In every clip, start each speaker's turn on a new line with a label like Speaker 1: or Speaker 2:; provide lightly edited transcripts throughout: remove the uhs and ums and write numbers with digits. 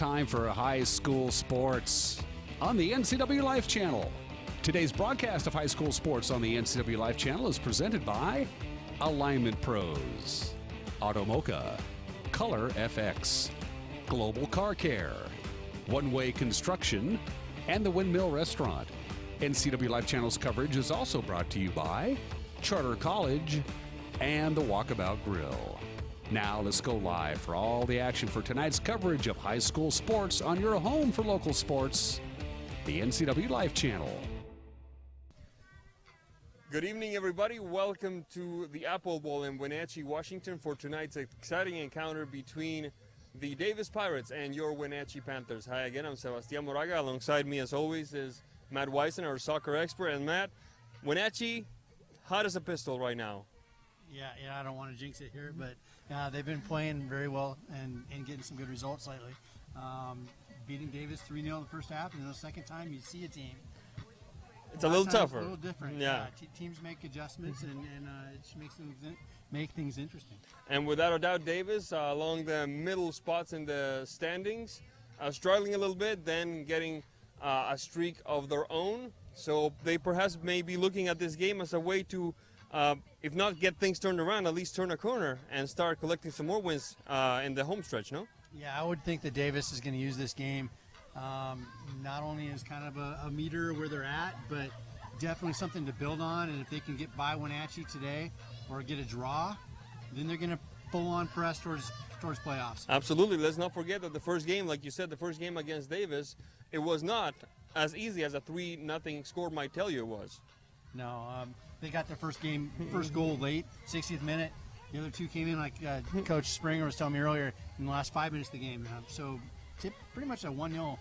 Speaker 1: time for high school sports on the NCWLIFE channel. Today's broadcast of high school sports on the NCWLIFE channel is presented by Alignment Pros, Automoca, Color FX, Global Car Care, One Way Construction, and the Windmill Restaurant. NCWLIFE channel's coverage is also brought to you by Charter College and the Walkabout Grill. Now let's go live for all the action for tonight's coverage of high school sports on your home for local sports, the NCWLIFE channel.
Speaker 2: Good evening, everybody. Welcome to the Apple Bowl in Wenachee, Washington for tonight's exciting encounter between the Davis Pirates and your Wenachee Panthers. Hi again, I'm Sebastian Moraga. Alongside me, as always, is Matt Weisen, our soccer expert. And Matt, Wenachee, hot as a pistol right now.
Speaker 3: Yeah, I don't want to jinx it here, but they've been playing very well and getting some good results lately. Beating Davis 3-0 the first half, and then the second time you see a team.
Speaker 2: It's a little tougher.
Speaker 3: It's a little different.
Speaker 2: Yeah.
Speaker 3: Teams make adjustments, and it makes make things interesting.
Speaker 2: And without a doubt, Davis, along the middle spots in the standings, struggling a little bit, then getting a streak of their own. So they perhaps may be looking at this game as a way to if not get things turned around, at least turn a corner and start collecting some more wins in the home stretch, no?
Speaker 3: Yeah, I would think that Davis is going to use this game not only as kind of a meter where they're at, but definitely something to build on. And if they can get by Wenachee today or get a draw, then they're going to full-on press towards playoffs.
Speaker 2: Absolutely. Let's not forget that the first game, like you said, the first game against Davis, it was not as easy as a 3-0 score might tell you it was.
Speaker 3: No, they got their first goal late, 60th minute. The other two came in, like Coach Springer was telling me earlier, in the last 5 minutes of the game. So pretty much a 1-0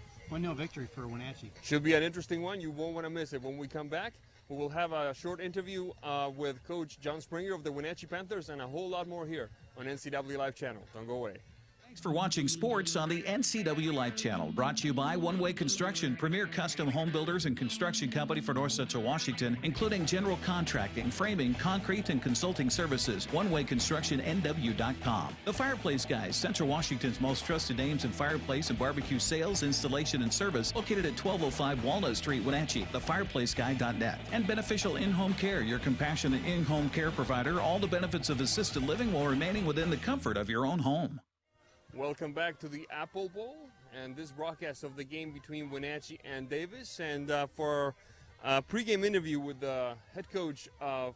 Speaker 3: victory for Wenachee.
Speaker 2: Should be an interesting one. You won't want to miss it. When we come back, we will have a short interview with Coach John Springer of the Wenachee Panthers and a whole lot more here on NCWLIFE channel. Don't go away.
Speaker 4: Thanks for watching sports on the NCWLIFE channel. Brought to you by One Way Construction, premier custom home builders and construction company for North Central Washington, including general contracting, framing, concrete, and consulting services. OneWayConstructionNW.com. The Fireplace Guys, Central Washington's most trusted names in fireplace and barbecue sales, installation, and service, located at 1205 Walnut Street, Wenachee. TheFireplaceGuy.net. And Beneficial In-Home Care, your compassionate in-home care provider. All the benefits of assisted living while remaining within the comfort of your own home.
Speaker 2: Welcome back to the Apple Bowl and this broadcast of the game between Wenachee and Davis. And for a pregame interview with the head coach of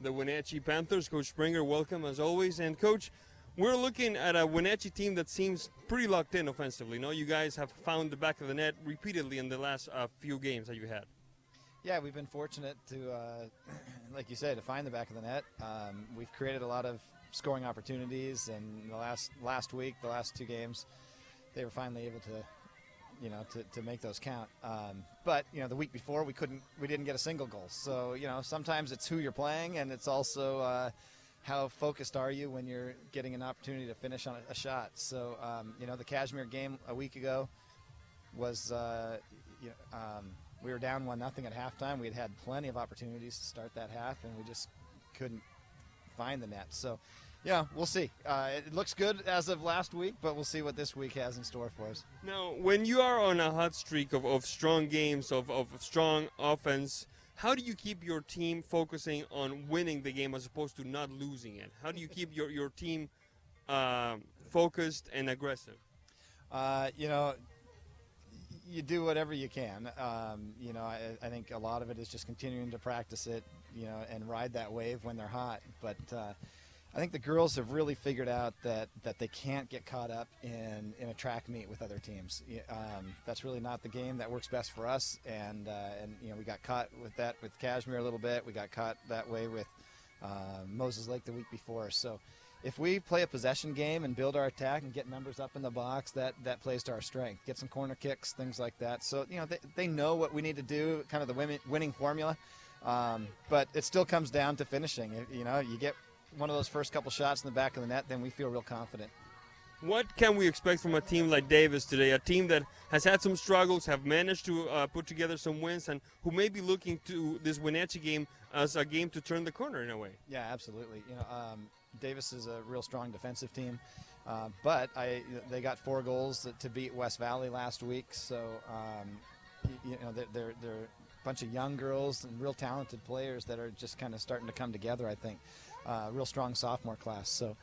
Speaker 2: the Wenachee Panthers, Coach Springer, welcome as always. And Coach, we're looking at a Wenachee team that seems pretty locked in offensively. No, you guys have found the back of the net repeatedly in the last few games that you had.
Speaker 5: Yeah, we've been fortunate to, like you say, to find the back of the net. We've created a lot of scoring opportunities, and the last week, the last two games, they were finally able to, to make those count. But the week before we didn't get a single goal. So sometimes it's who you're playing, and it's also how focused are you when you're getting an opportunity to finish on a shot. So the Kashmir game a week ago was we were down 1-0 at halftime. We had plenty of opportunities to start that half, and we just couldn't find the net. So yeah, we'll see. It looks good as of last week, but we'll see what this week has in store for us.
Speaker 2: Now, when you are on a hot streak of strong games, of strong offense, how do you keep your team focusing on winning the game as opposed to not losing it? How do you keep your team focused and aggressive?
Speaker 5: You do whatever you can. I think a lot of it is just continuing to practice it, and ride that wave when they're hot. But I think the girls have really figured out that they can't get caught up in a track meet with other teams. That's really not the game that works best for us. And we got caught with that with Kashmir a little bit. We got caught that way with Moses Lake the week before. So if we play a possession game and build our attack and get numbers up in the box, that plays to our strength. Get some corner kicks, things like that. So they know what we need to do, kind of the winning formula. But it still comes down to finishing. You get one of those first couple shots in the back of the net, then we feel real confident.
Speaker 2: What can we expect from a team like Davis today, a team that has had some struggles, have managed to put together some wins, and who may be looking to this Wenachee game as a game to turn the corner in a way?
Speaker 5: Yeah, absolutely. Davis is a real strong defensive team. But they got 4 goals to beat West Valley last week. So, they're a bunch of young girls and real talented players that are just kind of starting to come together, I think. Real strong sophomore class. So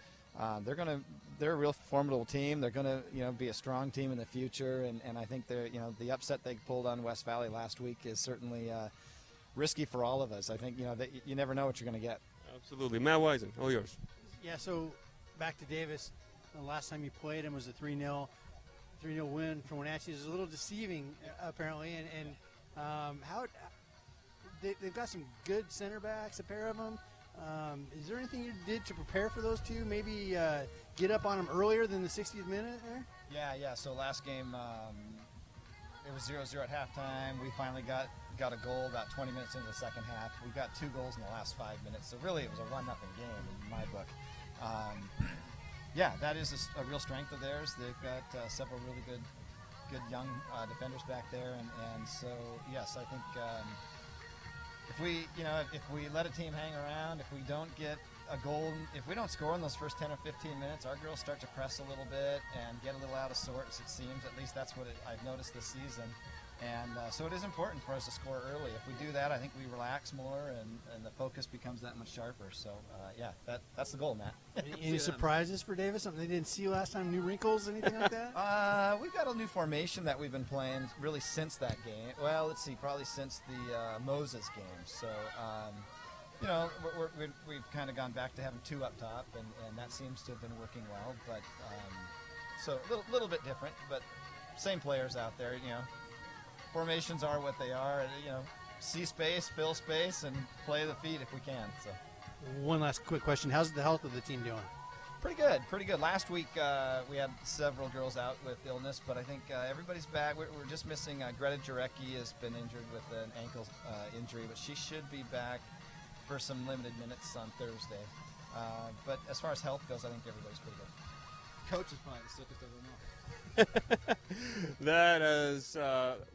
Speaker 5: they're a real formidable team. They're going to be a strong team in the future. And I think the upset they pulled on West Valley last week is certainly risky for all of us. I think you never know what you're going to get.
Speaker 2: Absolutely. Matt Wisen, all yours.
Speaker 3: Yeah, so back to Davis. The last time you played him was a 3-0 win for Wenachee. It was a little deceiving, apparently. And how they've got some good center backs, a pair of them. Is there anything you did to prepare for those two? Maybe get up on them earlier than the 60th minute there?
Speaker 5: Yeah. So last game, it was 0-0 at halftime. We finally got a goal about 20 minutes into the second half. We got 2 goals in the last 5 minutes. So really it was a 1-0 game in my book. That is a real strength of theirs. They've got several really good young defenders back there, and so yes, I think if we let a team hang around, if we don't get a goal, if we don't score in those first 10 or 15 minutes, our girls start to press a little bit and get a little out of sorts. It seems, at least that's what I've noticed this season. And so it is important for us to score early. If we do that, I think we relax more and the focus becomes that much sharper. So, that's the goal, Matt.
Speaker 3: Any surprises for Davis? Something they didn't see last time? New wrinkles, anything like that?
Speaker 5: We've got a new formation that we've been playing really since that game. Well, let's see, probably since the Moses game. So, we've kind of gone back to having 2 up top, and that seems to have been working well. But so a little bit different, but same players out there, Formations are what they are. See space, fill space, and play the feet if we can. So,
Speaker 3: one last quick question: how's the health of the team doing?
Speaker 5: Pretty good. Last week we had several girls out with illness, but I think everybody's back. We're just missing Greta Jarecki has been injured with an ankle injury, but she should be back for some limited minutes on Thursday. But as far as health goes, I think everybody's pretty good.
Speaker 3: Coach is probably the sickest I ever know.
Speaker 2: That has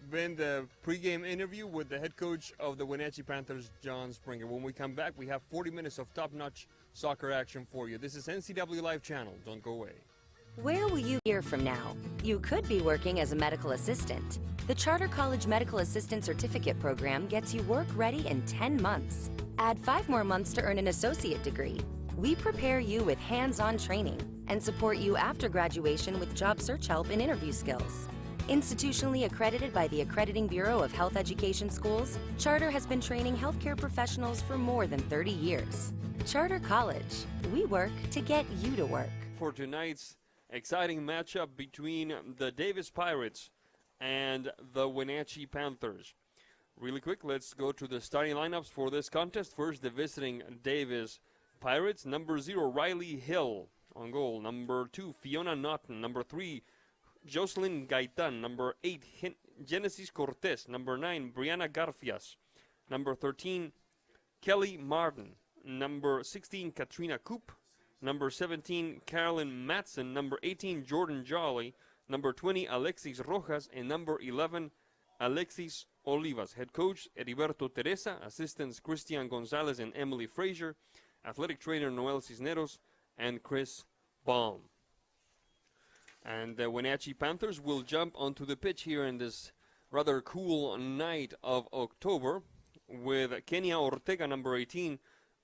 Speaker 2: been the pregame interview with the head coach of the Wenachee Panthers, John Springer. When we come back, we have 40 minutes of top-notch soccer action for you. This is NCWLIFE Channel. Don't go away.
Speaker 6: Where will you be from now? You could be working as a medical assistant. The Charter College Medical Assistant Certificate Program gets you work ready in 10 months. Add 5 more months to earn an associate degree. We prepare you with hands-on training and support you after graduation with job search help and interview skills. Institutionally accredited by the Accrediting Bureau of Health Education Schools, Charter has been training healthcare professionals for more than 30 years. Charter College, we work to get you to work.
Speaker 2: For tonight's exciting matchup between the Davis Pirates and the Wenachee Panthers. Really quick, let's go to the starting lineups for this contest. First, the visiting Davis Pirates. Number 0, Riley Hill on goal. Number 2, Fiona Naughton. Number 3, Jocelyn Gaitan. Number 8, Genesis Cortez. Number 9, Brianna Garfias. Number 13, Kelly Martin. Number 16, Katrina Koop. Number 17, Carolyn Matson. Number 18, Jordan Jolly. Number 20, Alexis Rojas. And number 11, Alexis Olivas. Head coach, Heriberto Teresa. Assistants, Christian Gonzalez and Emily Frazier. Athletic trainer, Noel Cisneros and Chris Baum. And the Wenachee Panthers will jump onto the pitch here in this rather cool night of October with Kenya Ortega, number 18,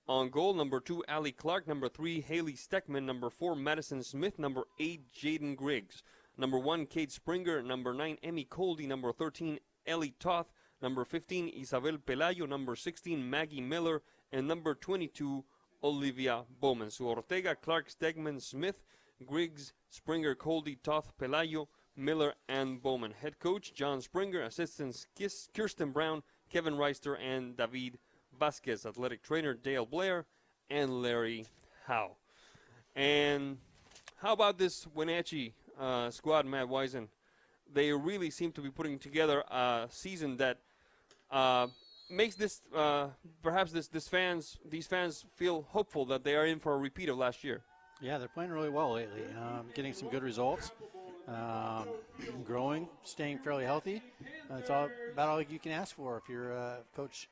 Speaker 2: on goal. Number 2, Ali Clark. Number 3, Haley Steckman. Number 4, Madison Smith. Number 8, Jaden Griggs. Number 1, Kate Springer. Number 9, Emmy Coldy. Number 13, Ellie Toth. Number 15, Isabel Pelayo. Number 16, Maggie Miller. And number 22, Olivia Bowman. So Ortega, Clark, Stegman, Smith, Griggs, Springer, Coldy, Toth, Pelayo, Miller, and Bowman. Head coach, John Springer. Assistants, Kirsten Brown, Kevin Reister, and David Vasquez. Athletic trainer, Dale Blair, and Larry Howe. And how about this Wenachee squad, Matt Wisen? They really seem to be putting together a season that makes this perhaps these fans feel hopeful that they are in for a repeat of last year.
Speaker 3: Yeah, they're playing really well lately, getting some good results, growing, staying fairly healthy. It's about all you can ask for if you're Coach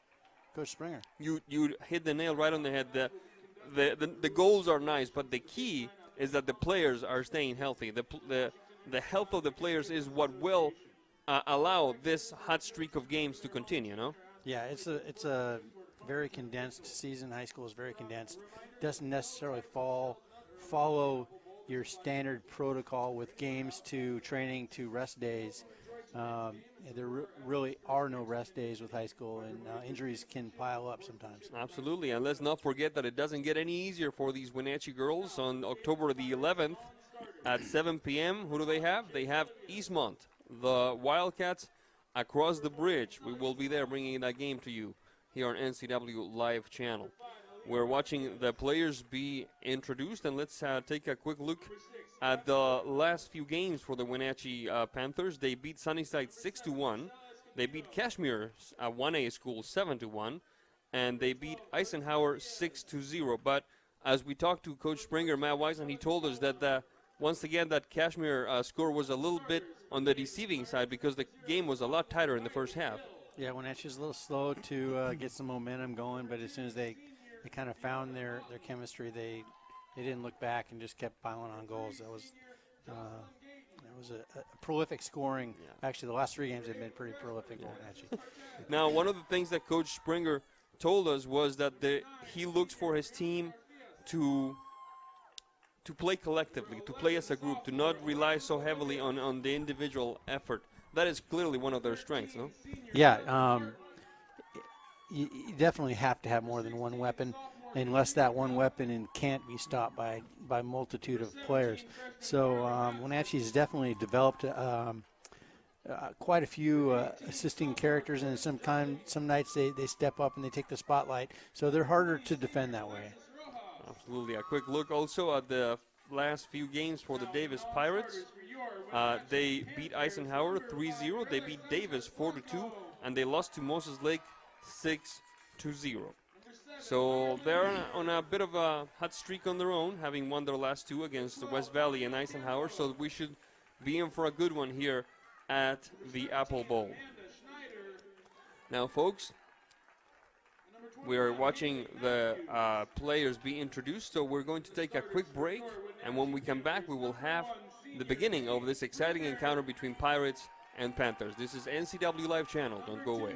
Speaker 3: Springer.
Speaker 2: You hit the nail right on the head. The goals are nice, but the key is that the players are staying healthy. The health of the players is what will allow this hot streak of games to continue, no?
Speaker 3: Yeah, it's a very condensed season. High school is very condensed. Doesn't necessarily follow your standard protocol with games to training to rest days. There really are no rest days with high school, and injuries can pile up sometimes.
Speaker 2: Absolutely, and let's not forget that it doesn't get any easier for these Wenatchee girls on October the 11th at 7 p.m. Who do they have? They have Eastmont, the Wildcats, across the bridge. We will be there bringing that game to you here on NCWLIFE channel. We're watching the players be introduced, and let's take a quick look at the last few games for the Wenatchee Panthers. They beat Sunnyside 6-1. They beat Cashmere's 1A school 7-1, and they beat Eisenhower 6-0. But as we talked to Coach Springer, Matt Weisen, he told us that once again that Cashmere score was a little bit on the deceiving side because the game was a lot tighter in the first half.
Speaker 3: Yeah, Wenatchee's a little slow to get some momentum going, but as soon as they kind of found their chemistry, they didn't look back and just kept piling on goals. That was a prolific scoring. Yeah. Actually, the last 3 games have been pretty prolific for Wenatchee.
Speaker 2: Now, one of the things that Coach Springer told us was that he looks for his team to play collectively, to play as a group, to not rely so heavily on the individual effort. That is clearly one of their strengths, no?
Speaker 3: Yeah, you definitely have to have more than one weapon, unless that one weapon can't be stopped by a multitude of players. So Wenatchee's definitely developed quite a few assisting characters, and some nights they step up and they take the spotlight. So they're harder to defend that way.
Speaker 2: Absolutely. A quick look also at the last few games for the Davis Pirates. They beat Eisenhower 3-0. They beat Davis 4-2, and they lost to Moses Lake 6-0. So they're on a bit of a hot streak on their own, having won their last 2 against West Valley and Eisenhower. So we should be in for a good one here at the Apple Bowl. Now, folks, we are watching the players be introduced, so we're going to take a quick break, and when we come back, we will have the beginning of this exciting encounter between Pirates and Panthers. This is NCWLIFE channel. Don't go away.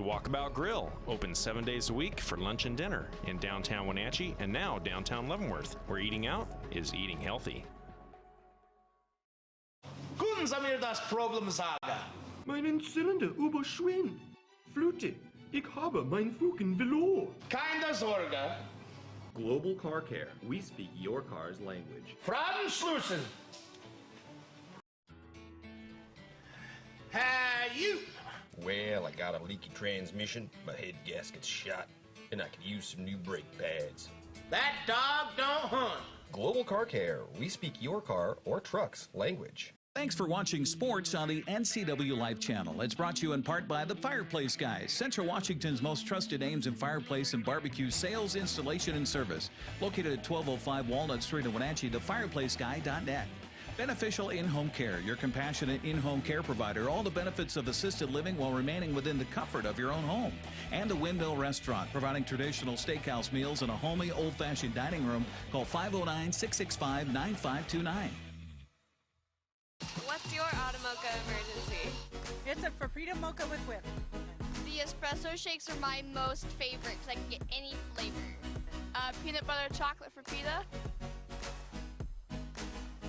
Speaker 7: Walkabout Grill, open 7 days a week for lunch and dinner in downtown Wenatchee and now downtown Leavenworth, where eating out is eating healthy.
Speaker 8: Können Sie mir das Problem sagen?
Speaker 9: Meinen Zylinder überschwingt. Flute, ich habe mein Fugen verloren.
Speaker 8: Keine Sorge.
Speaker 9: Global Car Care. We speak your car's language.
Speaker 8: Fragen schließen. Hey, you.
Speaker 10: Well, I got a leaky transmission, my head gasket's shot, and I could use some new brake pads.
Speaker 8: That dog don't hunt.
Speaker 10: Global Car Care. We speak your car or truck's language.
Speaker 4: Thanks for watching sports on the NCWLIFE channel. It's brought to you in part by the Fireplace Guys, Central Washington's most trusted names in fireplace and barbecue sales, installation, and service. Located at 1205 Walnut Street in Wenatchee, thefireplaceguy.net. Beneficial In-Home Care, your compassionate in-home care provider. All the benefits of assisted living while remaining within the comfort of your own home. And the Windmill Restaurant, providing traditional steakhouse meals in a homey, old-fashioned dining room. Call 509-665-9529.
Speaker 11: What's your Automocha emergency?
Speaker 12: It's a Paprika Mocha with whip.
Speaker 11: The espresso shakes are my most favorite because I can get any flavor. Peanut butter chocolate for pita.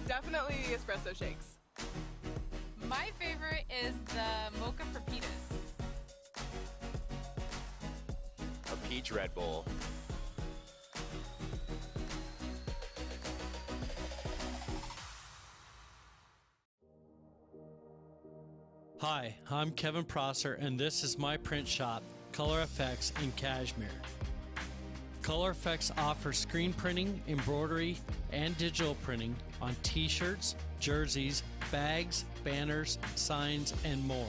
Speaker 12: Definitely the espresso shakes. My favorite is the mocha for pitas.
Speaker 13: A peach Red Bull.
Speaker 14: Hi, I'm Kevin Prosser, and this is my print shop, Color Effects in Cashmere. Color Effects offers screen printing, embroidery, and digital printing on t-shirts, jerseys, bags, banners, signs, and more.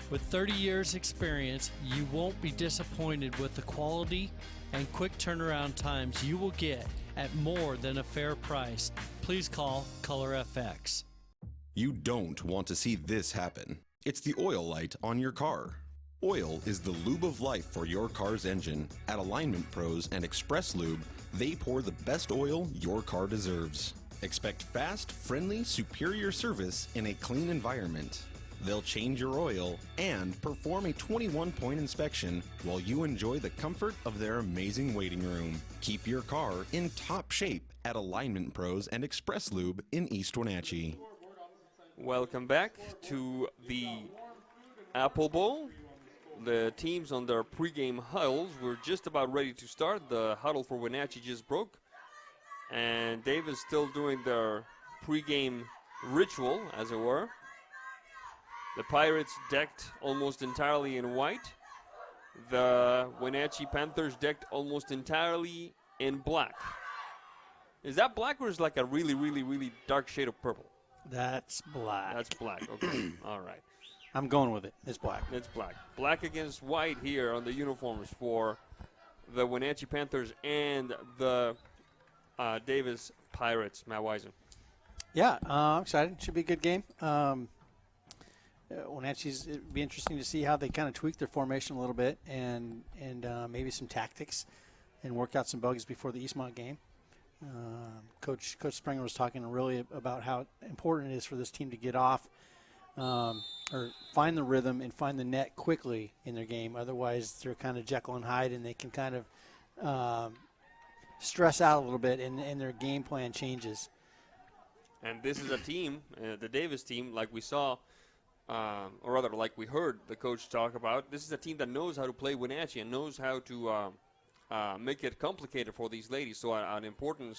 Speaker 14: With 30 years experience, you won't be disappointed with the quality and quick turnaround times you will get at more than a fair price. Please call Color FX.
Speaker 15: You don't want to see this happen. It's the oil light on your car. Oil is the lube of life for your car's engine. At Alignment Pros and Express Lube, they pour the best oil your car deserves. Expect fast, friendly, superior service in a clean environment. They'll change your oil and perform a 21-point inspection while you enjoy the comfort of their amazing waiting room. Keep your car in top shape at Alignment Pros and Express Lube in East Wenatchee.
Speaker 2: Welcome back to the Apple Bowl. The teams on their pregame huddles were just about ready to start. The huddle for Wenatchee just broke. And Davis still doing their pregame ritual, as it were. The Pirates decked almost entirely in white. The Wenatchee Panthers decked almost entirely in black. Is that black or is it like a really, really, really dark shade of purple?
Speaker 3: That's black.
Speaker 2: That's black, okay. All right.
Speaker 3: I'm going with it. It's black.
Speaker 2: It's black. Black against white here on the uniforms for the Wenatchee Panthers and the Davis Pirates. Matt Wisen.
Speaker 3: Yeah, I'm excited. Should be a good game. Wenatchee's, it'd be interesting to see how they kind of tweak their formation a little bit and maybe some tactics and work out some bugs before the Eastmont game. Coach Springer was talking really about how important it is for this team to get off or find the rhythm and find the net quickly in their game. Otherwise, they're kind of Jekyll and Hyde, and they can kind of stress out a little bit, and their game plan changes.
Speaker 2: And this is a team, the Davis team, like we saw, or rather like we heard the coach talk about. This is a team that knows how to play Wenatchee and knows how to make it complicated for these ladies. So an important,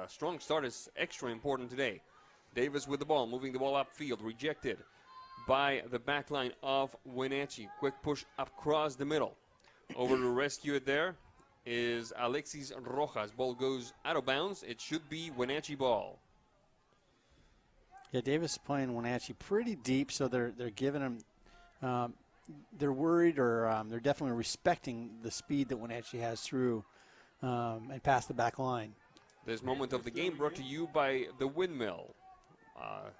Speaker 2: strong start is extra important today. Davis with the ball, moving the ball upfield, rejected by the back line of Wenatchee. Quick push across the middle. Over to rescue it there is Alexis Rojas. Ball goes out of bounds. It should be Wenatchee ball.
Speaker 3: Yeah, Davis is playing Wenatchee pretty deep, so they're giving them. They're worried, or they're definitely respecting the speed that Wenatchee has through and past the back line.
Speaker 2: This moment of the game brought to you by the Windmill,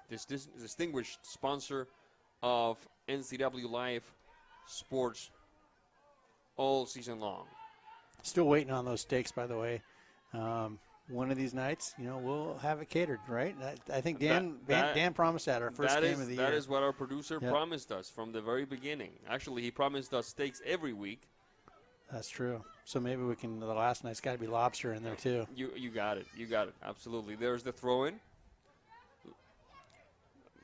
Speaker 2: this distinguished sponsor of NCWLIFE sports all season long.
Speaker 3: Still waiting on those steaks, by the way. One of these nights, we'll have it catered, right? I think Dan promised that our first game of the year.
Speaker 2: That is what our producer promised us from the very beginning. Actually, he promised us steaks every week.
Speaker 3: That's true. So maybe we can. The last night's got to be lobster in there too.
Speaker 2: You got it. You got it. Absolutely. There's the throw-in.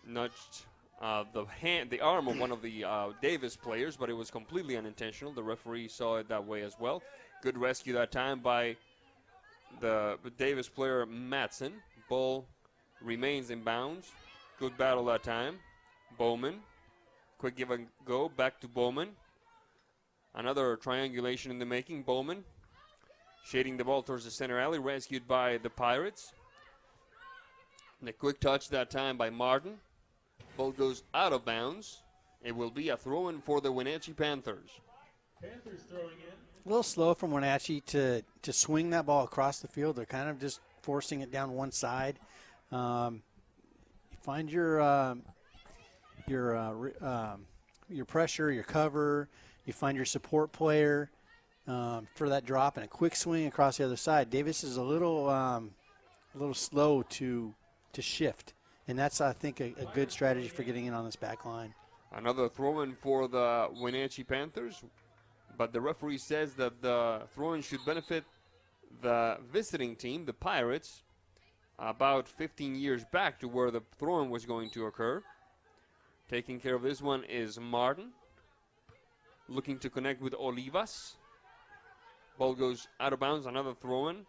Speaker 2: Nudged the arm of one of the Davis players, but it was completely unintentional. The referee saw it that way as well. Good rescue that time by the Davis player Matson. Ball remains in bounds. Good battle that time. Bowman. Quick give and go back to Bowman. Another triangulation in the making. Bowman shading the ball towards the center alley. Rescued by the Pirates. And a quick touch that time by Martin. Ball goes out of bounds. It will be a throw-in for the Wenatchee Panthers.
Speaker 9: Panthers throwing in.
Speaker 3: A little slow from Wenatchee to swing that ball across the field. They're kind of just forcing it down one side. You find your pressure, your cover. You find your support player for that drop and a quick swing across the other side. Davis is a little slow to shift, and that's, I think, a good strategy for getting in on this back line.
Speaker 2: Another throw-in for the Wenatchee Panthers. But the referee says that the throw-in should benefit the visiting team, the Pirates, about 15 years back to where the throw-in was going to occur. Taking care of this one is Martin. Looking to connect with Olivas. Ball goes out of bounds, another throw-in.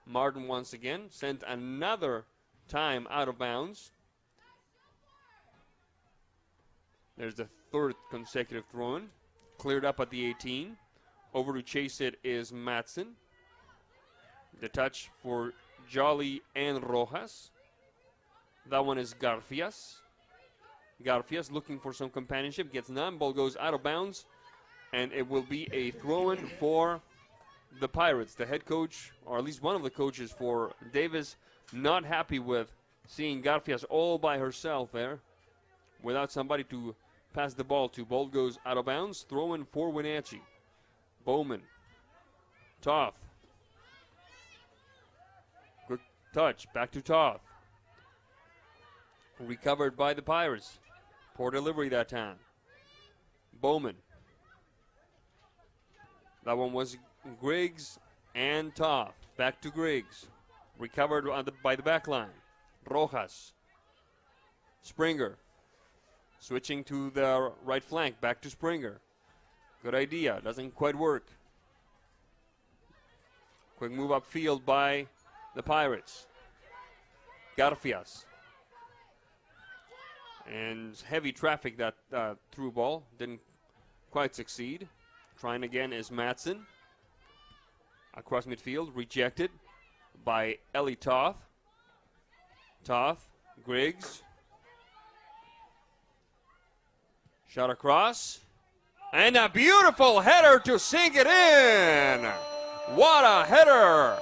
Speaker 2: Martin once again sent another time out of bounds. There's the third consecutive throw-in. Cleared up at the 18. Over to chase it is Matson. The touch for Jolly and Rojas. That one is Garfias. Garfias looking for some companionship, gets none. Ball goes out of bounds, and it will be a throw-in for the Pirates. The head coach, or at least one of the coaches for Davis, not happy with seeing Garfias all by herself there without somebody to pass the ball to. Ball goes out of bounds. Throw-in for Wenatchee. Bowman. Toth. Good touch. Back to Toth. Recovered by the Pirates. Poor delivery that time. Bowman. That one was Griggs and Toth. Back to Griggs. Recovered by the back line. Rojas. Springer. Switching to the right flank. Back to Springer. Good idea. Doesn't quite work. Quick move upfield by the Pirates. Garfias. And heavy traffic that through ball. Didn't quite succeed. Trying again is Matson. Across midfield. Rejected by Ellie Toth. Toth. Griggs. Shot across. And a beautiful header to sink it in. What a header.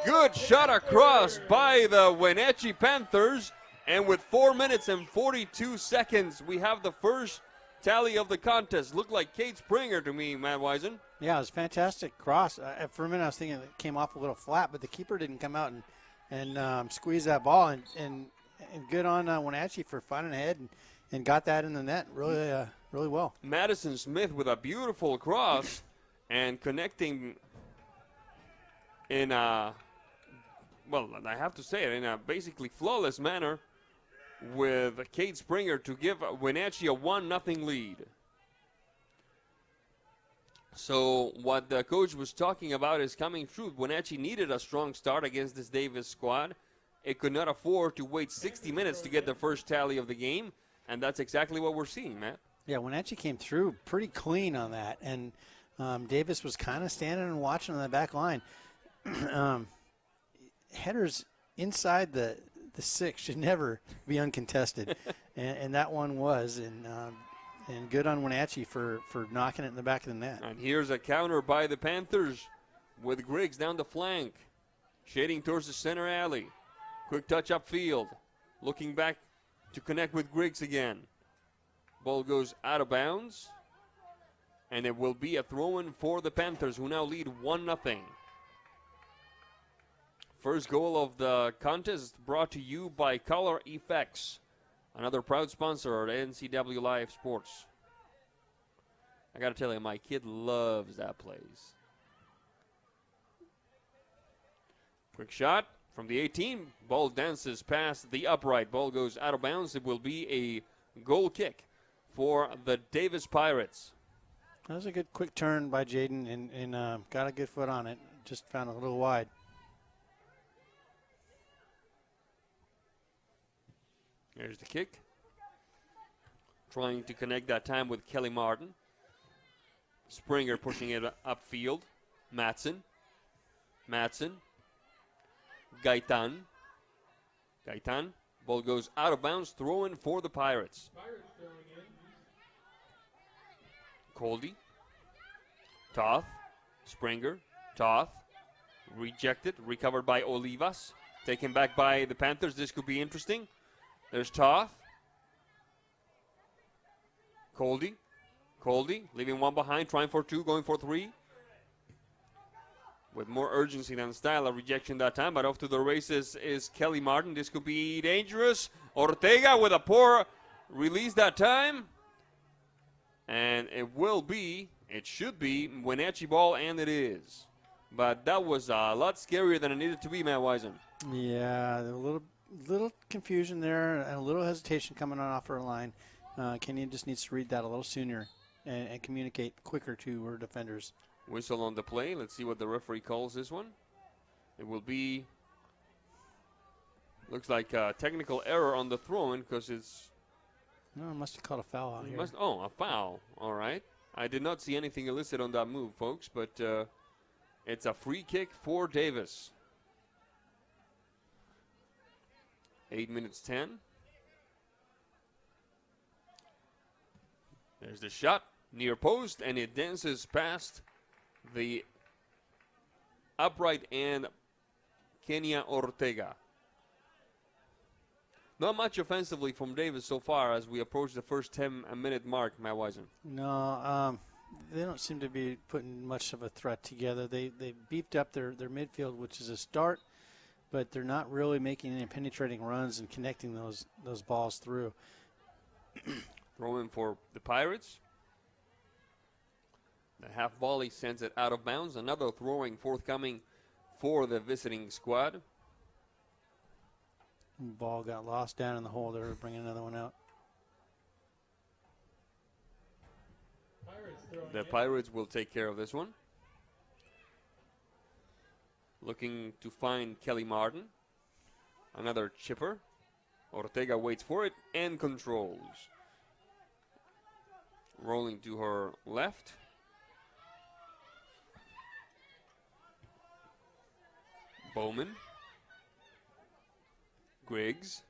Speaker 2: Good shot across by the Wenatchee Panthers. And with 4 minutes and 42 seconds, we have the first tally of the contest. Looked like Kate Springer to me, Matt Wisen.
Speaker 3: Yeah, it was a fantastic cross. For a minute, I was thinking it came off a little flat, but the keeper didn't come out and squeeze that ball. And good on Wenatchee for finding ahead and got that in the net really well. Madison
Speaker 2: Smith with a beautiful cross and connecting in a, well, I have to say it, in a basically flawless manner with Kate Springer to give Wenatchee a 1-0 lead. So what the coach was talking about is coming true. Wenatchee needed a strong start against this Davis squad. It could not afford to wait 60 minutes to get the first tally of the game, and that's exactly what we're seeing, Matt.
Speaker 3: Yeah, Wenatchee came through pretty clean on that, and Davis was kind of standing and watching on the back line. Headers inside the six should never be uncontested, and that one was, and good on Wenatchee for knocking it in the back of the net.
Speaker 2: And here's a counter by the Panthers with Griggs down the flank, shading towards the center alley. Quick touch upfield, looking back to connect with Griggs again. Ball goes out of bounds, and it will be a throw-in for the Panthers, who now lead 1-0. First goal of the contest brought to you by Color Effects, another proud sponsor of NCWLIFE Sports. I got to tell you, my kid loves that place. Quick shot from the 18. Ball dances past the upright. Ball goes out of bounds. It will be a goal kick for the Davis Pirates.
Speaker 3: That was a good quick turn by Jaden and got a good foot on it. Just found it a little wide.
Speaker 2: There's the kick. Trying to connect that time with Kelly Martin. Springer pushing it upfield. Matson. Gaitan. Ball goes out of bounds. Throw in for the Pirates. Coldy. Toth. Springer. Toth. Rejected. Recovered by Olivas. Taken back by the Panthers. This could be interesting. There's Toth. Coldy, leaving one behind, trying for two, going for three. With more urgency than style, a rejection that time, but off to the races is Kelly Martin. This could be dangerous. Ortega with a poor release that time. And it should be Wenatchee ball, and it is. But that was a lot scarier than it needed to be, Matt Wisen.
Speaker 3: Yeah, a little confusion there and a little hesitation coming on off her line. Kenyon just needs to read that a little sooner and communicate quicker to her defenders.
Speaker 2: Whistle on the play. Let's see what the referee calls this one. It will be, looks like a technical error on the throw-in because it's.
Speaker 3: No, I must have called a foul out here.
Speaker 2: A foul. All right. I did not see anything illicit on that move, folks, but it's a free kick for Davis. 8 minutes 10. There's the shot, near post, and it dances past the upright and Kenya Ortega. Not much offensively from Davis so far as we approach the first 10-minute mark, Matt Wisen.
Speaker 3: No, they don't seem to be putting much of a threat together. They beefed up their midfield, which is a start, but they're not really making any penetrating runs and connecting those balls through.
Speaker 2: Throwing for the Pirates. The half volley sends it out of bounds. Another throwing forthcoming for the visiting squad.
Speaker 3: Ball got lost down in the hole. They're bringing another one out.
Speaker 2: The Pirates will take care of this one. Looking to find Kelly Martin. Another chipper. Ortega waits for it and controls. Rolling to her left. Bowman. Griggs.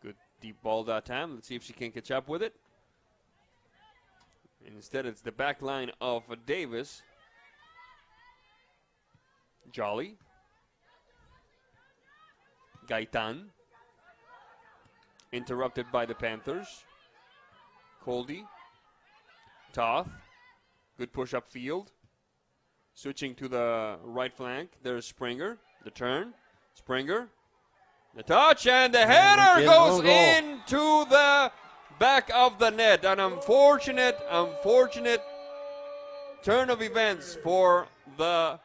Speaker 2: Good deep ball that time. Let's see if she can catch up with it. And instead, it's the back line of Davis. Jolly. Gaitan. Interrupted by the Panthers. Coldy. Toth. Good push up field. Switching to the right flank. There's Springer. The turn. Springer. The touch and the header goes into the back of the net. An unfortunate turn of events for the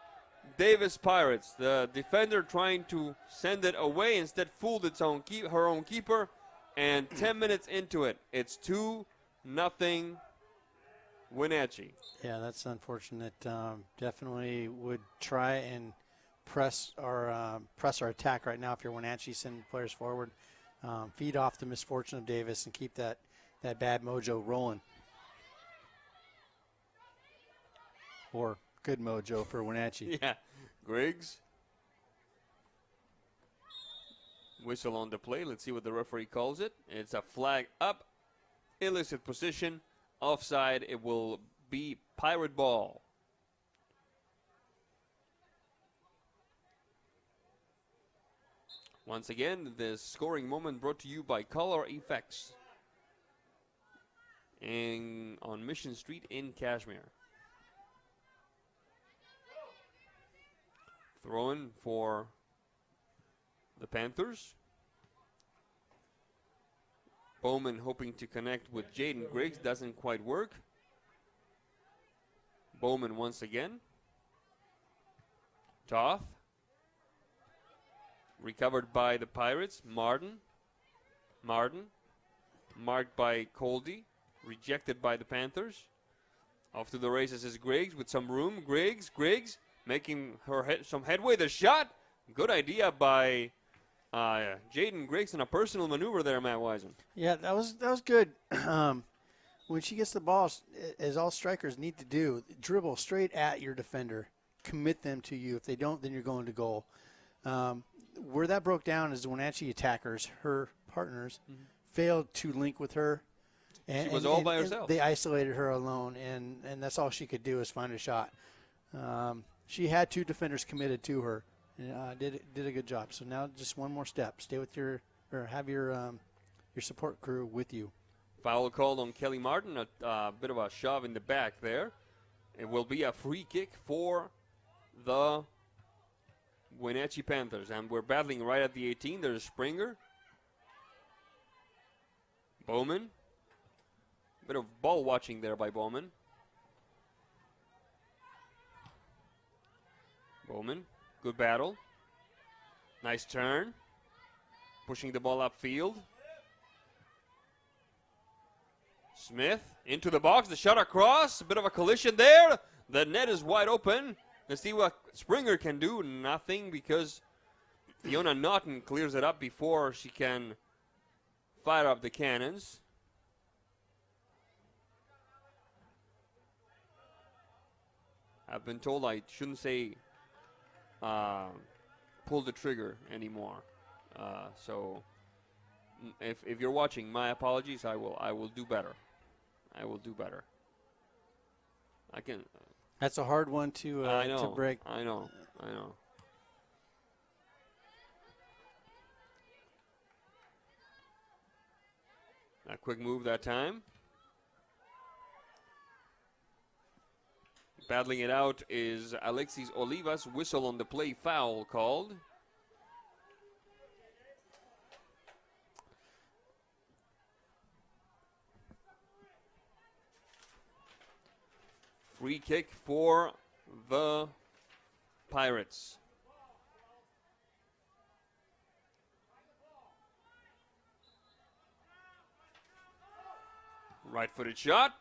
Speaker 2: Davis Pirates. The defender trying to send it away, instead fooled her own keeper. And 10 minutes into it, it's 2-0 Wenachee.
Speaker 3: Yeah, that's unfortunate. Definitely would try and press our attack right now if you're Wenachee, sending players forward. Feed off the misfortune of Davis and keep that bad mojo rolling. Or good mojo for Wenachee.
Speaker 2: Yeah. Griggs. Whistle on the play. Let's see what the referee calls it. It's a flag up. Illicit position. Offside. It will be Pirate ball. Once again, the scoring moment brought to you by Color Effects on Mission Street in Kashmir. Throwing for the Panthers. Bowman hoping to connect with Jaden Griggs. Doesn't quite work. Bowman once again. Toth. Recovered by the Pirates. Martin. Marked by Coldy. Rejected by the Panthers. Off to the races is Griggs with some room. Griggs making some headway. The shot. Good idea by Jaden Griggs, and a personal maneuver there, Matt Wisen.
Speaker 3: Yeah, that was good. When she gets the ball, as all strikers need to do, dribble straight at your defender. Commit them to you. If they don't, then you're going to goal. Where that broke down is the Wenachee attackers, her partners, failed to link with her. And,
Speaker 2: she was all by herself.
Speaker 3: They isolated her alone, and that's all she could do is find a shot. She had two defenders committed to her, and did a good job. So now just one more step. Stay with have your support crew with you.
Speaker 2: Foul called on Kelly Martin. A bit of a shove in the back there. It will be a free kick for the Wenachee Panthers, and we're battling right at the 18. There's Springer. Bowman. Bit of ball watching there by Bowman. Good battle. Nice turn. Pushing the ball upfield. Smith into the box. The shot across. A bit of a collision there. The net is wide open. Let's see what Springer can do. Nothing, because Fiona Naughton clears it up before she can fire up the cannons. I've been told I shouldn't say pull the trigger anymore. So if you're watching, my apologies. I will do better. I will do better. I can.
Speaker 3: That's a hard one to break.
Speaker 2: I know. A quick move that time. Battling it out is Alexis Olivas. Whistle on the play, foul called. Free kick for the Pirates. Right-footed shot.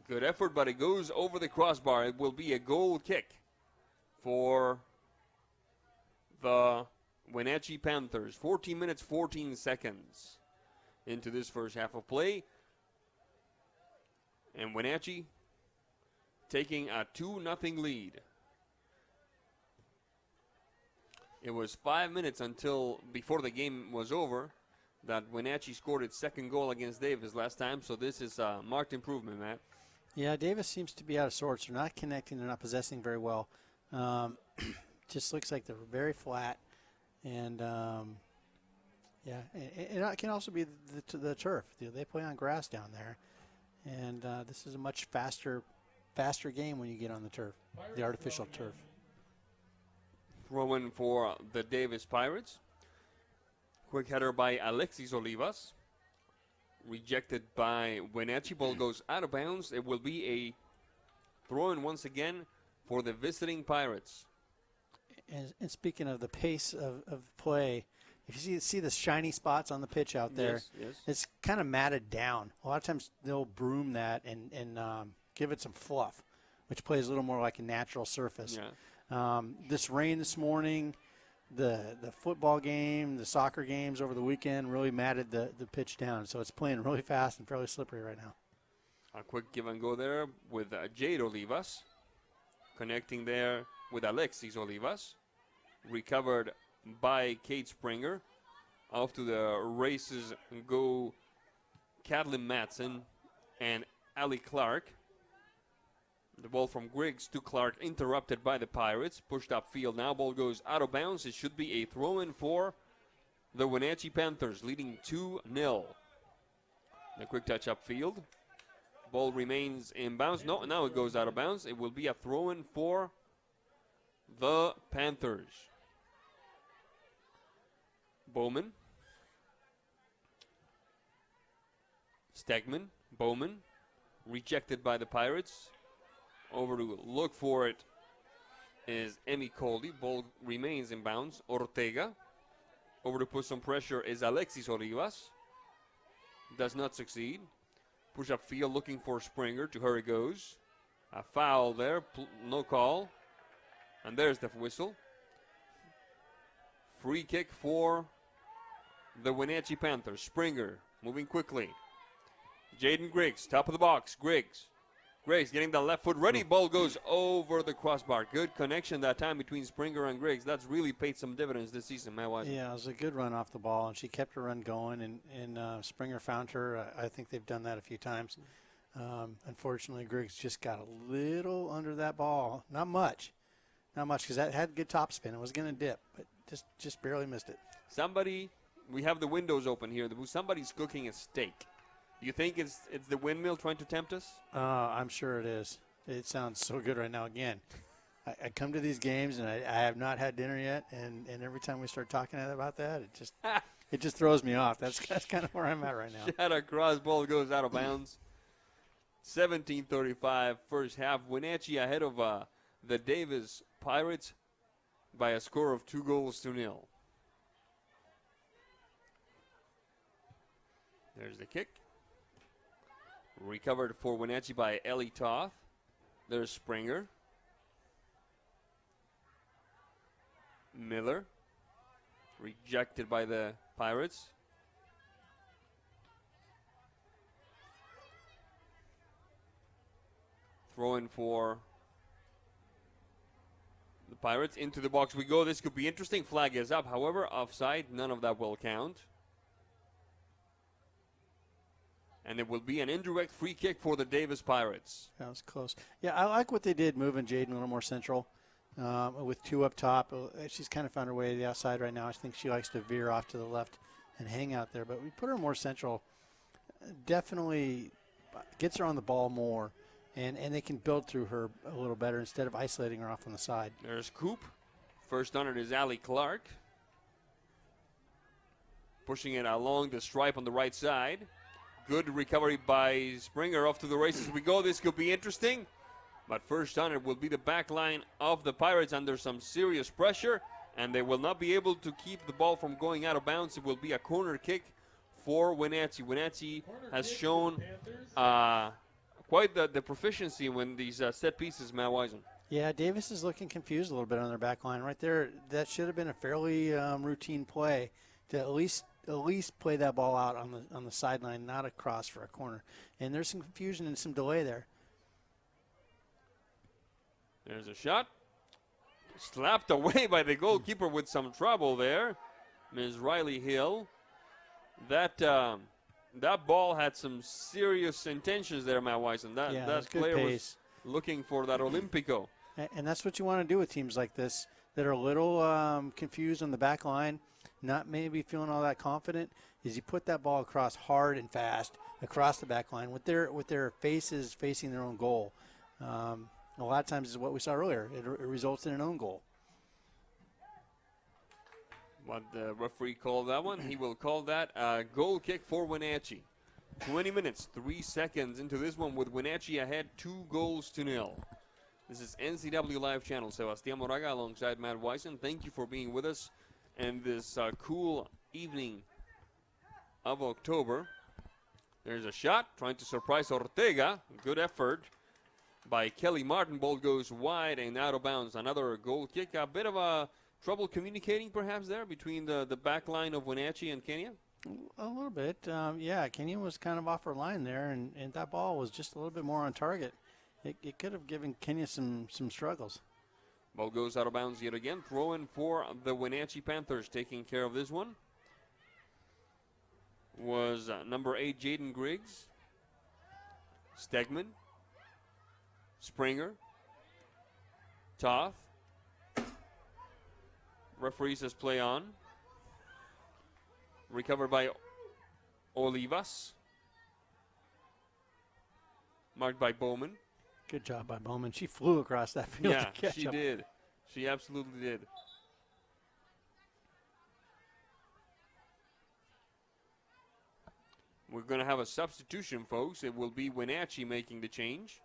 Speaker 2: Good effort, but it goes over the crossbar. It will be a goal kick for the Wenatchee Panthers. 14 minutes, 14 seconds into this first half of play. And Wenatchee taking a 2-0 lead. It was 5 minutes before the game was over that Wenatchee scored its second goal against Davis last time, so this is a marked improvement, Matt.
Speaker 3: Yeah, Davis seems to be out of sorts. They're not connecting. They're not possessing very well. Just looks like they're very flat. And, it can also be the turf. They play on grass down there. And this is a much faster game when you get on the turf, the artificial turf.
Speaker 2: Throw in for the Davis Pirates. Quick header by Alexis Olivas. Rejected by Wenatchee. Ball goes out of bounds. It will be a throw-in once again for the visiting Pirates.
Speaker 3: And speaking of the pace of play, if you see the shiny spots on the pitch out there,
Speaker 2: yes.
Speaker 3: It's kind of matted down. A lot of times they'll broom that and give it some fluff, which plays a little more like a natural surface.
Speaker 2: Yeah.
Speaker 3: This rain this morning, the football game, the soccer games over the weekend really matted the pitch down. So it's playing really fast and fairly slippery right now.
Speaker 2: A quick give and go there with Jade Olivas. Connecting there with Alexis Olivas. Recovered by Kate Springer. Off to the races go Kathleen Matson and Ali Clark. The ball from Griggs to Clark, interrupted by the Pirates. Pushed upfield now. Ball goes out of bounds. It should be a throw-in for the Wenatchee Panthers, leading 2-0. The quick touch upfield. Ball remains in bounds. No, now it goes out of bounds. It will be a throw-in for the Panthers. Bowman. Stegman. Bowman. Rejected by the Pirates. Over to look for it is Emmy Coldy. Ball remains in bounds. Ortega. Over to put some pressure is Alexis Olivas. Does not succeed. Push up field looking for Springer. To her it goes. A foul there. No call. And there's the whistle. Free kick for the Wenatchee Panthers. Springer moving quickly. Jaden Griggs, top of the box. Griggs getting the left foot ready. Ball goes over the crossbar. Good connection that time between Springer and Griggs. That's really paid some dividends this season, Matt Weiser.
Speaker 3: Yeah, it was a good run off the ball, and she kept her run going, and Springer found her. I think they've done that a few times. Unfortunately, Griggs just got a little under that ball. Not much, because that had good topspin. It was going to dip, but just barely missed it.
Speaker 2: We have the windows open here. Somebody's cooking a steak. You think it's the windmill trying to tempt us?
Speaker 3: I'm sure it is. It sounds so good right now. Again, I come to these games, and I have not had dinner yet, and every time we start talking about that, it just throws me off. That's kind of where I'm at right now.
Speaker 2: Shot across, ball goes out of bounds. 17:35 first half. Wenatchee ahead of the Davis Pirates by a score of 2-0. There's the kick. Recovered for Wenatchee by Ellie Toth. There's Springer. Miller. Rejected by the Pirates. Throw in for the Pirates. Into the box we go. This could be interesting. Flag is up. However, offside. None of that will count. And it will be an indirect free kick for the Davis Pirates.
Speaker 3: That was close. Yeah, I like what they did moving Jaden a little more central with 2 up top. She's kind of found her way to the outside right now. I think she likes to veer off to the left and hang out there. But we put her more central. Definitely gets her on the ball more. And they can build through her a little better instead of isolating her off on the side.
Speaker 2: There's Coop. First on it is Allie Clark. Pushing it along the stripe on the right side. Good recovery by Springer. Off to the races we go. This could be interesting. But first on it will be the back line of the Pirates under some serious pressure. And they will not be able to keep the ball from going out of bounds. It will be a corner kick for Wenachee. Wenachee has shown quite the proficiency when these set pieces, Matt Wisen.
Speaker 3: Yeah, Davis is looking confused a little bit on their back line. Right there, that should have been a fairly routine play to at least play that ball out on the sideline, not across for a corner. And there's some confusion and some delay there.
Speaker 2: There's a shot. Slapped away by the goalkeeper with some trouble there. Ms. Riley Hill. That ball had some serious intentions there, Matt Wisen. That player was looking for that Olympico.
Speaker 3: And that's what you want to do with teams like this that are a little confused on the back line, not maybe feeling all that confident, is you put that ball across hard and fast across the back line with their faces facing their own goal. A lot of times is what we saw earlier. It results in an own goal.
Speaker 2: What the referee called that one? He will call that a goal kick for Wenachee. 20 minutes, 3 seconds into this one with Wenachee ahead 2-0. This is NCWLIFE channel. Sebastián Moraga alongside Matt Wisen. Thank you for being with us in this cool evening of October. There's a shot trying to surprise Ortega. Good effort by Kelly Martin. Ball goes wide and out of bounds. Another goal kick. A bit of a trouble communicating perhaps there between the back line of Wenachee and Kenya?
Speaker 3: A little bit. Yeah, Kenya was kind of off her line there, and that ball was just a little bit more on target. It could have given Kenya some struggles.
Speaker 2: Ball goes out of bounds yet again. Throw in for the Wenachee Panthers. Taking care of this one was number 8, Jaden Griggs. Stegman. Springer. Toth. Referee says play on. Recovered by Olivas. Marked by Bowman.
Speaker 3: Good job by Bowman. She flew across that field
Speaker 2: Yeah,
Speaker 3: to catch
Speaker 2: she
Speaker 3: up.
Speaker 2: did. She absolutely did. We're going to have a substitution, folks. It will be Wenachee making the change.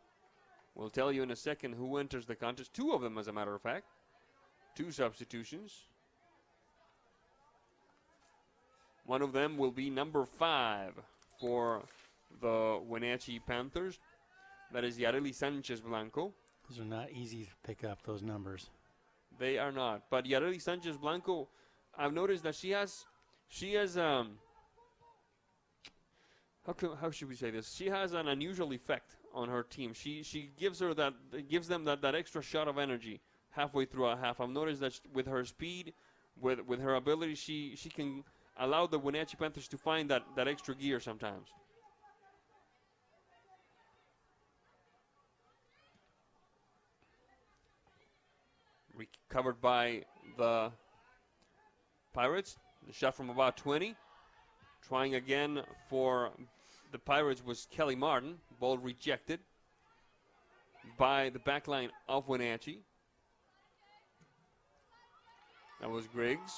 Speaker 2: We'll tell you in a second who enters the contest. 2 of them, as a matter of fact. 2 substitutions. One of them will be number 5 for the Wenachee Panthers. That is Yareli Sanchez Blanco.
Speaker 3: Those are not easy to pick up, those numbers.
Speaker 2: They are not. But Yareli Sanchez Blanco, I've noticed that she has how should we say this? She has an unusual effect on her team. She gives them that extra shot of energy halfway through a half. I've noticed that with her speed, with her ability, she can allow the Wenachee Panthers to find that extra gear sometimes. Recovered by the Pirates. The shot from about 20. Trying again for the Pirates was Kelly Martin. Ball rejected by the back line of Wenachee. That was Griggs.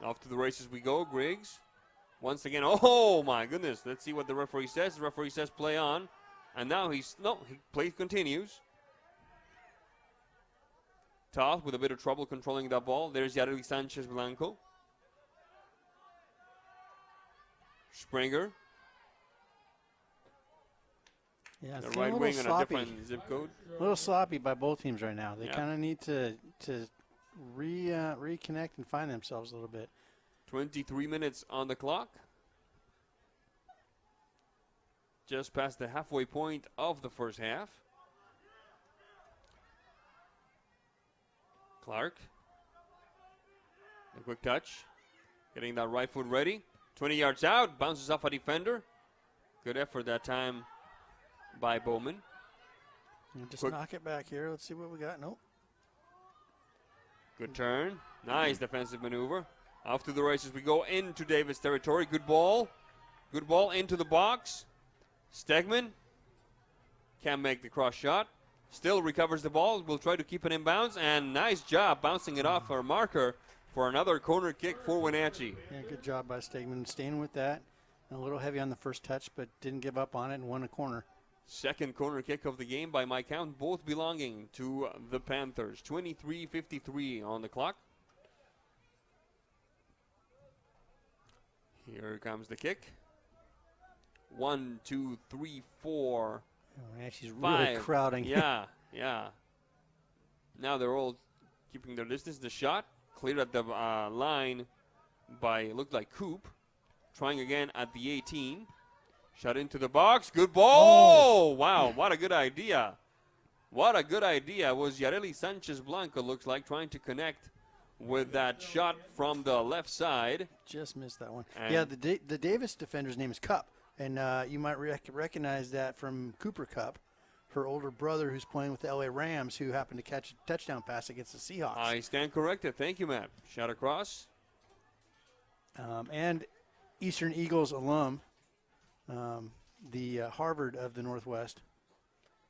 Speaker 2: Off to the races we go. Griggs. Once again. Oh, my goodness. Let's see what the referee says. The referee says play on. And now play continues. Toth with a bit of trouble controlling that ball. There's Yareli Sanchez Blanco. Springer.
Speaker 3: Yeah,
Speaker 2: the right wing on a different zip code.
Speaker 3: A little sloppy by both teams right now. They
Speaker 2: Yeah.
Speaker 3: kind of need to reconnect and find themselves a little bit.
Speaker 2: 23 minutes on the clock. Just past the halfway point of the first half. Clark. A quick touch. Getting that right foot ready. 20 yards out. Bounces off a defender. Good effort that time by Bowman.
Speaker 3: Just knock it back here. Let's see what we got. Nope.
Speaker 2: Good turn. Nice defensive maneuver. Off to the races we go into Davis territory. Good ball. Good ball into the box. Stegman can't make the cross shot. Still recovers the ball. Will try to keep it in bounds. And nice job bouncing it off our marker for another corner kick for Wenatchee.
Speaker 3: Yeah, good job by Stegman staying with that. A little heavy on the first touch, but didn't give up on it and won a corner.
Speaker 2: Second corner kick of the game by my count, both belonging to the Panthers. 23:53 on the clock. Here comes the kick. 1, 2, 3, 4.
Speaker 3: She's
Speaker 2: five.
Speaker 3: really crowding.
Speaker 2: Yeah, yeah. Now they're all keeping their distance. The shot cleared at the line by, looked like Coop. Trying again at the 18. Shot into the box. Good ball. Oh, wow. What a good idea. What a good idea. Was Yareli Sanchez Blanco, looks like, trying to connect with that shot from the left side.
Speaker 3: Just missed that one. Yeah, the Davis defender's name is Cup. And you might recognize that from Cooper Cup, her older brother who's playing with the LA Rams, who happened to catch a touchdown pass against the Seahawks.
Speaker 2: I stand corrected. Thank you, Matt. Shot across.
Speaker 3: And Eastern Eagles alum, the Harvard of the Northwest.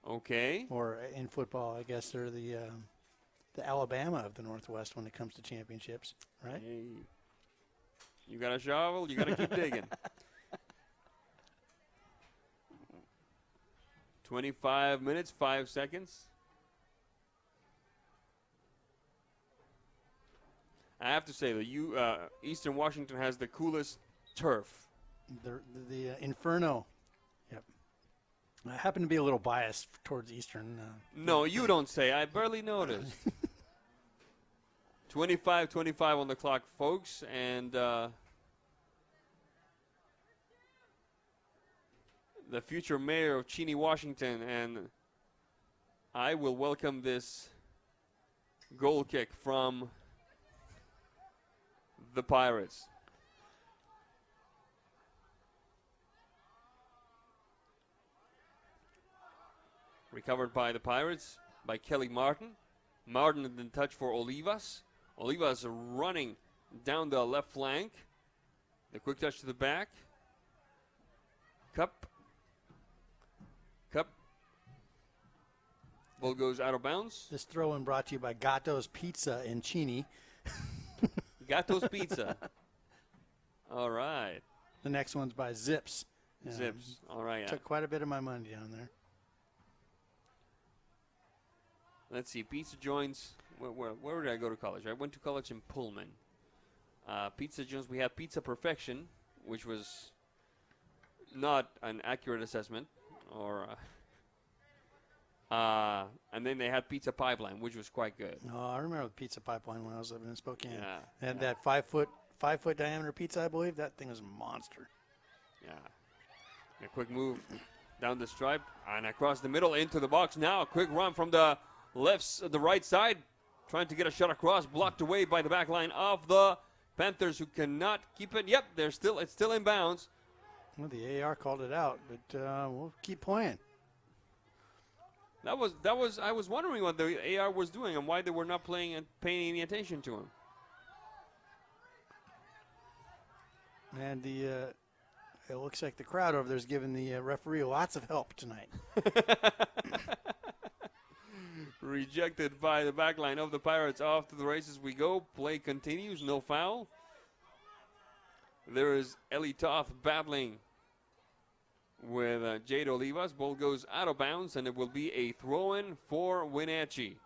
Speaker 2: Okay.
Speaker 3: Or in football, I guess they're the Alabama of the Northwest when it comes to championships, right?
Speaker 2: Hey. You got a shovel, you got to keep digging. 25 minutes, 5 seconds. I have to say, the Eastern Washington has the coolest turf.
Speaker 3: The Inferno. Yep. I happen to be a little biased towards Eastern.
Speaker 2: No, you don't say. I barely noticed. 25-25 on the clock, folks, and the future mayor of Cheney, Washington, and I will welcome this goal kick from the Pirates. Recovered by the Pirates by Kelly Martin. Martin in touch for Olivas. Olivas running down the left flank. The quick touch to the back. Cup. Ball goes out of bounds.
Speaker 3: This throw-in brought to you by Gatto's Pizza in Cheney.
Speaker 2: Gatto's Pizza. All right.
Speaker 3: The next one's by Zips.
Speaker 2: Zips. All right.
Speaker 3: Took quite a bit of my money down there.
Speaker 2: Let's see. Pizza joints. Where did I go to college? I went to college in Pullman. Pizza joints. We had Pizza Perfection, which was not an accurate assessment, or and then they had Pizza Pipeline, which was quite good.
Speaker 3: Oh, I remember the Pizza Pipeline when I was living in Spokane.
Speaker 2: Yeah.
Speaker 3: They had that 5 foot diameter pizza, I believe. That thing was a monster.
Speaker 2: Yeah. A quick move down the stripe and across the middle into the box. Now a quick run from the right side, trying to get a shot across, blocked away by the back line of the Panthers, who cannot keep it. Yep, it's still in bounds.
Speaker 3: Well, the AR called it out, but we'll keep playing.
Speaker 2: I was wondering what the AR was doing and why they were not playing and paying any attention to him.
Speaker 3: And it looks like the crowd over there is giving the referee lots of help tonight.
Speaker 2: Rejected by the back line of the Pirates. Off to the races we go. Play continues. No foul. There is Ellie Toth battling with Jade Olivas. Ball goes out of bounds, and it will be a throw-in for Wenatchee.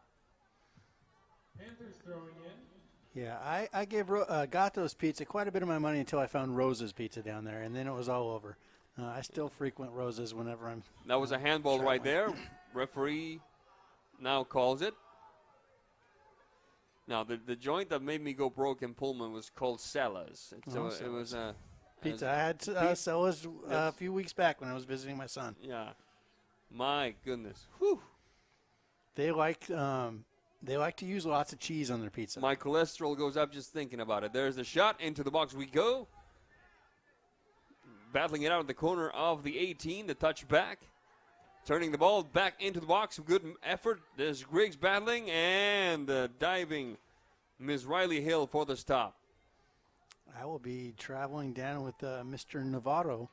Speaker 16: Panthers throwing in.
Speaker 3: Yeah, I gave Gatto's Pizza quite a bit of my money until I found Rose's Pizza down there, and then it was all over. I still frequent Rose's whenever I'm.
Speaker 2: That was a handball
Speaker 3: traveling.
Speaker 2: right there. Referee now calls it. Now, the joint that made me go broke in Pullman was called Cella's. It was a
Speaker 3: pizza. I had Cella's a few weeks back when I was visiting my son.
Speaker 2: Yeah. My goodness. Whew.
Speaker 3: They like to use lots of cheese on their pizza.
Speaker 2: My cholesterol goes up just thinking about it. There's the shot. Into the box we go. battling it out in the corner of the 18, the touchback. Turning the ball back into the box. Good effort. There's Griggs battling and diving Ms. Riley Hill for the stop.
Speaker 3: I will be traveling down with Mr. Navarro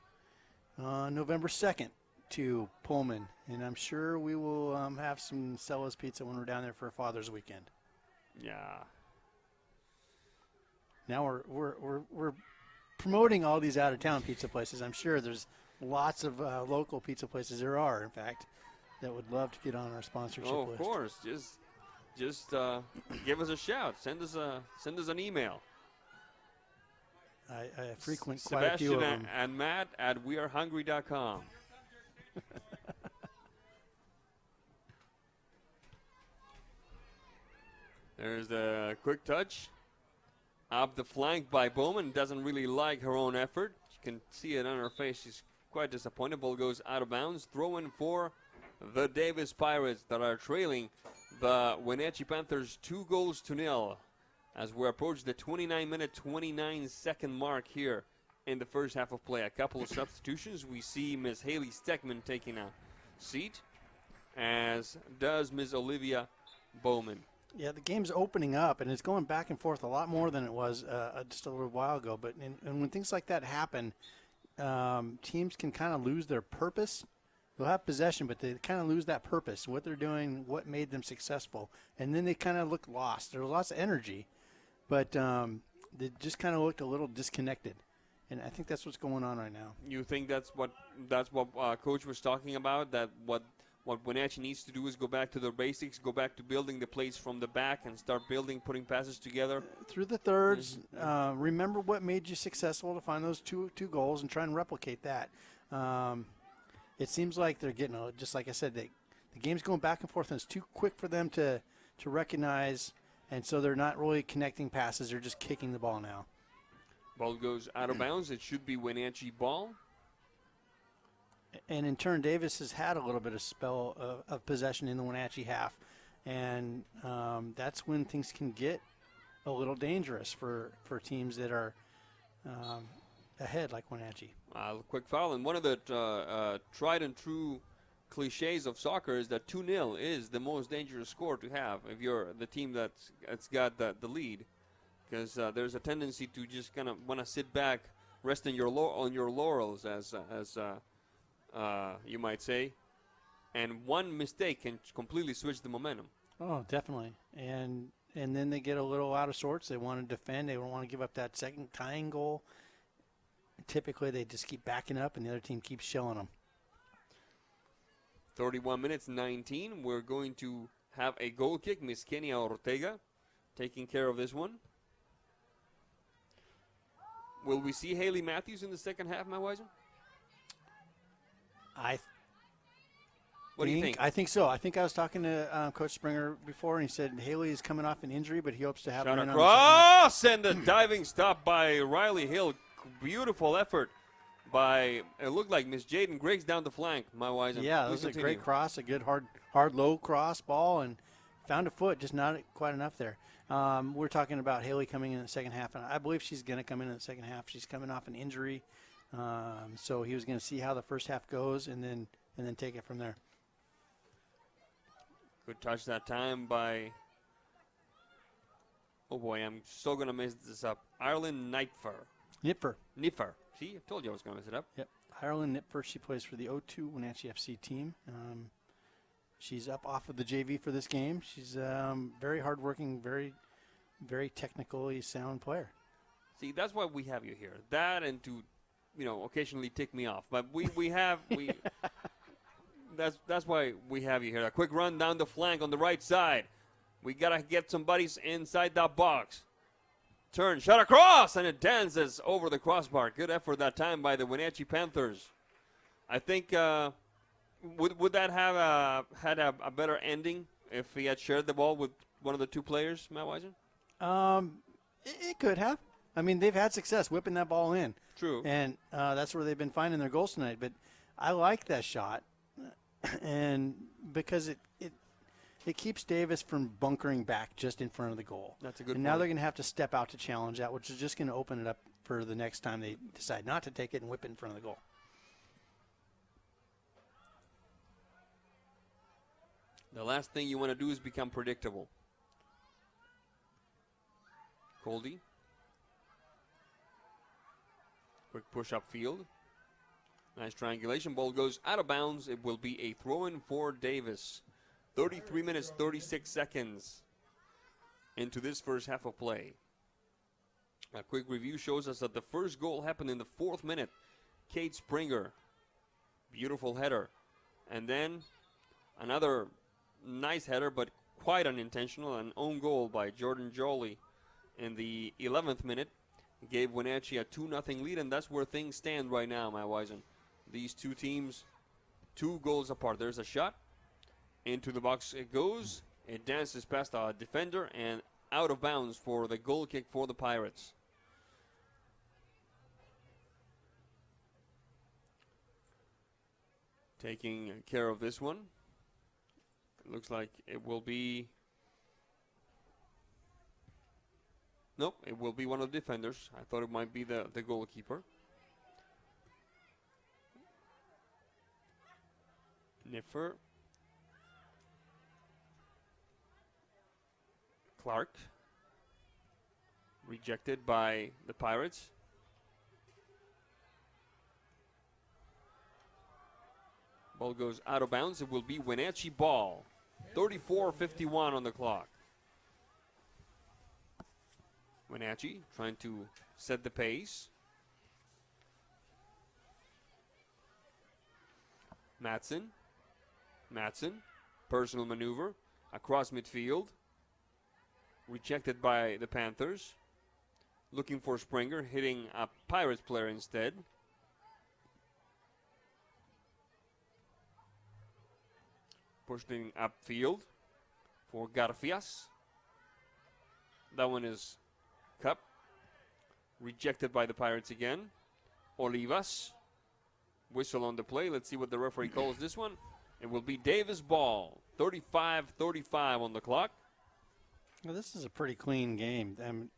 Speaker 3: November 2nd to Pullman, and I'm sure we will have some Cella's Pizza when we're down there for Father's Weekend.
Speaker 2: Yeah.
Speaker 3: Now we're promoting all these out-of-town pizza places. I'm sure there's lots of local pizza places. There are, in fact, that would love to get on our sponsorship list.
Speaker 2: Of course. Just give us a shout. Send us an email.
Speaker 3: I frequent quite a few of them.
Speaker 2: Sebastian and Matt at wearehungry.com. There's the quick touch. Up the flank by Bowman. Doesn't really like her own effort. You can see it on her face. She's quite disappointed. Ball goes out of bounds. Throw in for the Davis Pirates that are trailing the Wenatchee Panthers 2-0 as we approach the 29-minute, 29-second mark here in the first half of play. A couple of substitutions. We see Ms. Haley Steckman taking a seat, as does Ms. Olivia Bowman.
Speaker 3: Yeah, the game's opening up, and it's going back and forth a lot more than it was just a little while ago. But and when things like that happen, teams can kind of lose their purpose. They'll have possession, but they kind of lose that purpose, what they're doing, what made them successful. And then they kind of look lost. There's lots of energy, but they just kind of looked a little disconnected. And I think that's what's going on right now.
Speaker 2: You think that's what Coach was talking about, that what Wenatchee needs to do is go back to the basics, go back to building the plays from the back and start putting passes together?
Speaker 3: Through the thirds, remember what made you successful to find those two goals and try and replicate that. It seems like they're getting, just like I said, the game's going back and forth, and it's too quick for them to recognize, and so they're not really connecting passes. They're just kicking the ball now.
Speaker 2: Ball goes out of bounds. It should be Wenatchee ball.
Speaker 3: And in turn, Davis has had a little bit of spell of possession in the Wenatchee half, and that's when things can get a little dangerous for teams that are ahead like Wenatchee.
Speaker 2: Quick foul, and one of the tried and true cliches of soccer is that 2-0 is the most dangerous score to have if you're the team that's got the lead, because there's a tendency to just kind of want to sit back, rest on your laurels, as you might say, and one mistake can completely switch the momentum.
Speaker 3: Oh, definitely. And then they get a little out of sorts. They want to defend. They don't want to give up that second tying goal. Typically, they just keep backing up, and the other team keeps shelling them.
Speaker 2: 31 minutes, 19. We're going to have a goal kick. Miss Kenia Ortega taking care of this one. Will we see Haley Matthews in the second half, Matt Weiser? What do you think?
Speaker 3: I think so. I think I was talking to Coach Springer before, and he said Haley is coming off an injury, but he hopes to have her in
Speaker 2: across, and the diving stop by Riley Hill. Beautiful effort by, it looked like Miss Jaden Griggs down the flank, my wise.
Speaker 3: Yeah, that was a great cross, a good hard low cross ball, and found a foot, just not quite enough there. We're talking about Haley coming in the second half, and I believe she's going to come in the second half. She's coming off an injury, so he was going to see how the first half goes and then take it from there.
Speaker 2: Good touch that time by, oh boy, I'm so going to mess this up, Ireland Nipfer. See, I told you I was going to mess it up.
Speaker 3: Yep. Ireland Nipfer, she plays for the O2 Wenatchee FC team. She's up off of the JV for this game. She's very hardworking, very, very technically sound player.
Speaker 2: See, that's why we have you here. That and to, occasionally tick me off. But that's why we have you here. A quick run down the flank on the right side. We got to get some buddies inside that box. Turn, shot across, and it dances over the crossbar. Good effort that time by the Wenatchee Panthers. I think, would that have had a better ending if he had shared the ball with one of the two players, Matt Weiser?
Speaker 3: It could have. I mean, they've had success whipping that ball in.
Speaker 2: True.
Speaker 3: And that's where they've been finding their goals tonight. But I like that shot, and because it keeps Davis from bunkering back just in front of the goal.
Speaker 2: That's a good
Speaker 3: And
Speaker 2: point.
Speaker 3: now they're going to have to step out to challenge that, which is just going to open it up for the next time they decide not to take it and whip it in front of the goal.
Speaker 2: The last thing you want to do is become predictable. Coldy. Quick push upfield. Nice triangulation. Ball goes out of bounds. It will be a throw-in for Davis. 33 minutes, 36 seconds into this first half of play. A quick review shows us that the first goal happened in the 4th minute. Kate Springer. Beautiful header. And then another nice header, but quite unintentional. An own goal by Jordan Jolie in the 11th minute. Gave Wenatchee a 2-0 lead, and that's where things stand right now, Matt Wisen. These two teams, 2 goals apart. There's a shot. Into the box it goes. It dances past a defender and out of bounds for the goal kick for the Pirates. Taking care of this one. It looks like it will be... Nope, it will be one of the defenders. I thought it might be the goalkeeper. Niffer. Clark. Rejected by the Pirates. Ball goes out of bounds. It will be Wenatchee ball. 34:51 on the clock. Wenatchee trying to set the pace. Matson. Personal maneuver across midfield. Rejected by the Panthers. Looking for Springer, hitting a Pirates player instead. Pushing upfield for Garfias. That one is Cup. Rejected by the Pirates again. Olivas. Whistle on the play. Let's see what the referee calls this one. It will be Davis ball. 35-35 on the clock.
Speaker 3: Well, this is a pretty clean game.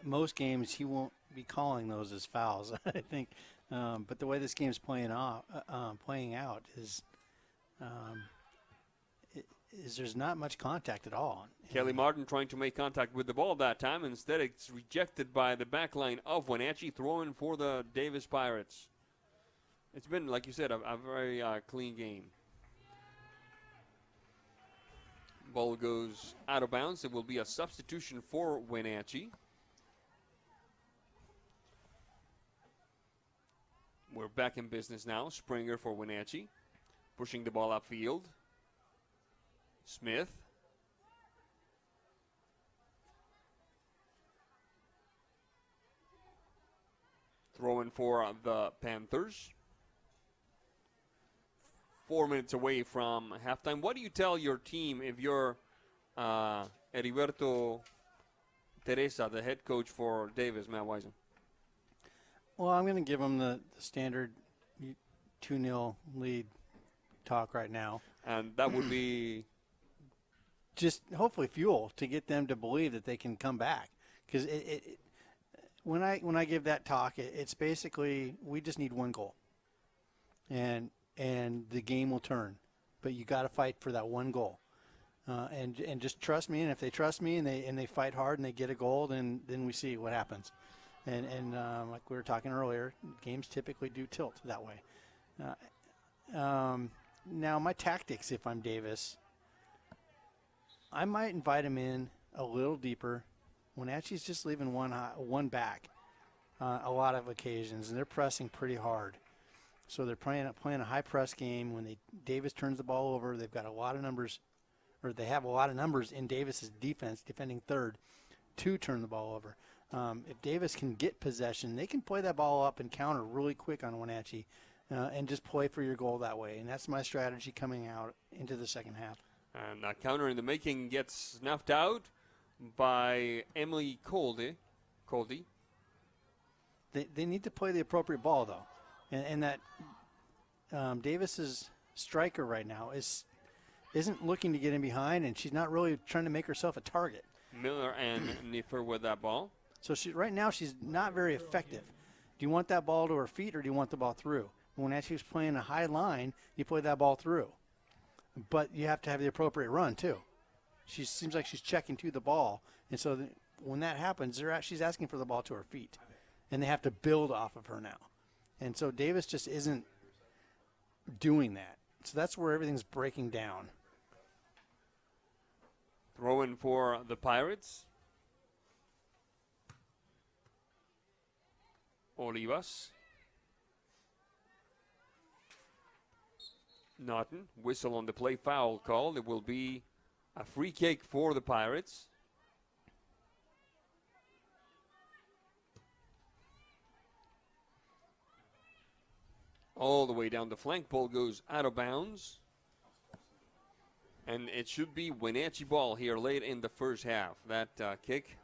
Speaker 3: Most games he won't be calling those as fouls, I think. But the way this game's playing out is there's not much contact at all.
Speaker 2: Kelly Martin trying to make contact with the ball that time. Instead, it's rejected by the back line of Wenatchee, throwing for the Davis Pirates. It's been, like you said, a very clean game. Ball goes out of bounds. It will be a substitution for Wenatchee. We're back in business now. Springer for Wenatchee. Pushing the ball upfield. Smith. Throwing for the Panthers. 4 minutes away from halftime. What do you tell your team if you're Heriberto Teresa, the head coach for Davis, Matt Wisen?
Speaker 3: Well, I'm going to give them the standard 2-0 lead talk right now.
Speaker 2: And that would be?
Speaker 3: Just hopefully fuel to get them to believe that they can come back. Because when I give that talk, it's basically we just need one goal. And the game will turn. But you got to fight for that one goal. And just trust me, and if they trust me and they fight hard and they get a goal, then we see what happens. And like we were talking earlier, games typically do tilt that way. Now, my tactics, if I'm Davis, I might invite him in a little deeper. Wenatchee's just leaving one back a lot of occasions, and they're pressing pretty hard. So they're playing a high press game. When Davis turns the ball over, they've got a lot of numbers, or they have a lot of numbers in Davis's defense, defending third, to turn the ball over. If Davis can get possession, they can play that ball up and counter really quick on Wenatchee and just play for your goal that way. And that's my strategy coming out into the second half.
Speaker 2: And a counter in the making gets snuffed out by Emily Coldy.
Speaker 3: They need to play the appropriate ball, though. And that Davis's striker right now isn't looking to get in behind, and she's not really trying to make herself a target.
Speaker 2: Miller and Niffer with that ball.
Speaker 3: So right now she's not very effective. Do you want that ball to her feet or do you want the ball through? When she's playing a high line, you play that ball through. But you have to have the appropriate run too. She seems like she's checking to the ball. And so when that happens, she's asking for the ball to her feet. And they have to build off of her now. And so Davis just isn't doing that. So that's where everything's breaking down.
Speaker 2: Throw in for the Pirates. Olivas. Naughton. Whistle on the play, foul call. It will be a free kick for the Pirates. All the way down the flank. Ball goes out of bounds. And it should be Wenachee ball here late in the first half. That kick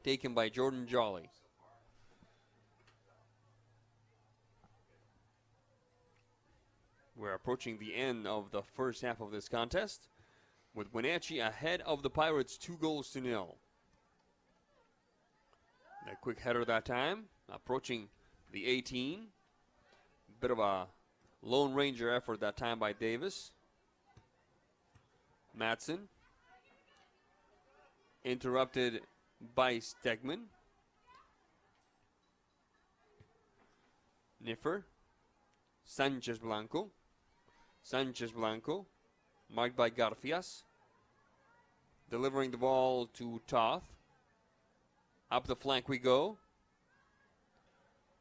Speaker 2: taken by Jordan Jolly. We're approaching the end of the first half of this contest with Wenachee ahead of the Pirates 2-0. A quick header that time, approaching the 18. Bit of a Lone Ranger effort that time by Davis. Madsen. Interrupted by Stegman. Niffer. Sanchez Blanco. Sanchez Blanco. Marked by Garfias. Delivering the ball to Toth. Up the flank we go.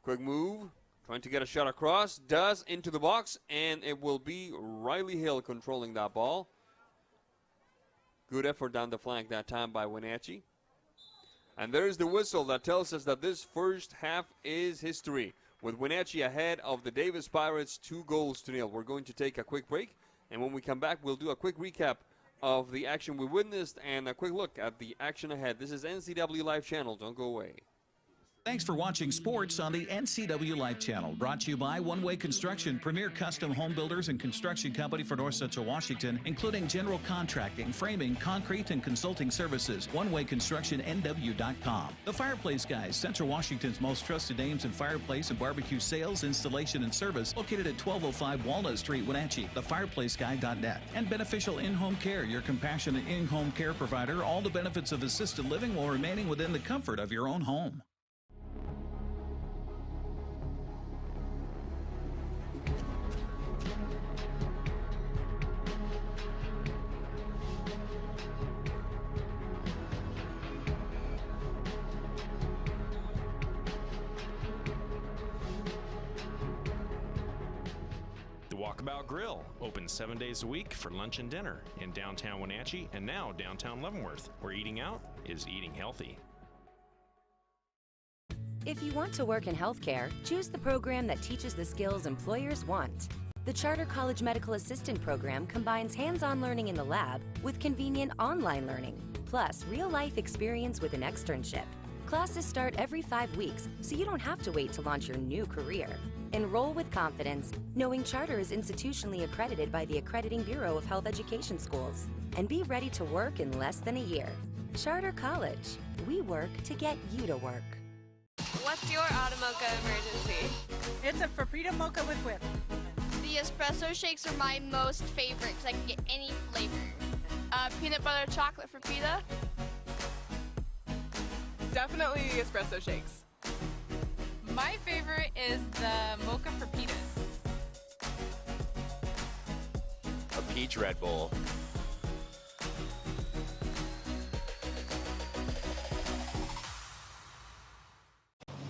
Speaker 2: Quick move. Trying to get a shot across. Does into the box. And it will be Riley Hill controlling that ball. Good effort down the flank that time by Wenachee. And there's the whistle that tells us that this first half is history, with Wenachee ahead of the Davis Pirates 2-0. We're going to take a quick break, and when we come back, we'll do a quick recap of the action we witnessed and a quick look at the action ahead. This is NCWLIFE channel. Don't go away.
Speaker 4: Thanks for watching sports on the NCWLIFE channel. Brought to you by One Way Construction, premier custom home builders and construction company for North Central Washington, including general contracting, framing, concrete, and consulting services. OneWayConstructionNW.com. The Fireplace Guys, Central Washington's most trusted names in fireplace and barbecue sales, installation, and service, located at 1205 Walnut Street, Wenatchee. TheFireplaceGuy.net. And Beneficial In-Home Care, your compassionate in-home care provider. All the benefits of assisted living while remaining within the comfort of your own home.
Speaker 7: Walkabout Grill, open 7 days a week for lunch and dinner in downtown Wenatchee and now downtown Leavenworth, where eating out is eating healthy.
Speaker 6: If you want to work in healthcare, choose the program that teaches the skills employers want. The Charter College Medical Assistant Program combines hands-on learning in the lab with convenient online learning, plus real-life experience with an externship. Classes start every 5 weeks, so you don't have to wait to launch your new career. Enroll with confidence, knowing Charter is institutionally accredited by the Accrediting Bureau of Health Education Schools, and be ready to work in less than a year. Charter College. We work to get you to work.
Speaker 11: What's your auto mocha emergency?
Speaker 12: It's a Frapita mocha with whip.
Speaker 11: The espresso shakes are my most favorite because I can get any flavor. Peanut butter chocolate Frapita.
Speaker 12: Definitely the espresso shakes. My favorite is the mocha Frapitas.
Speaker 13: A peach Red Bull.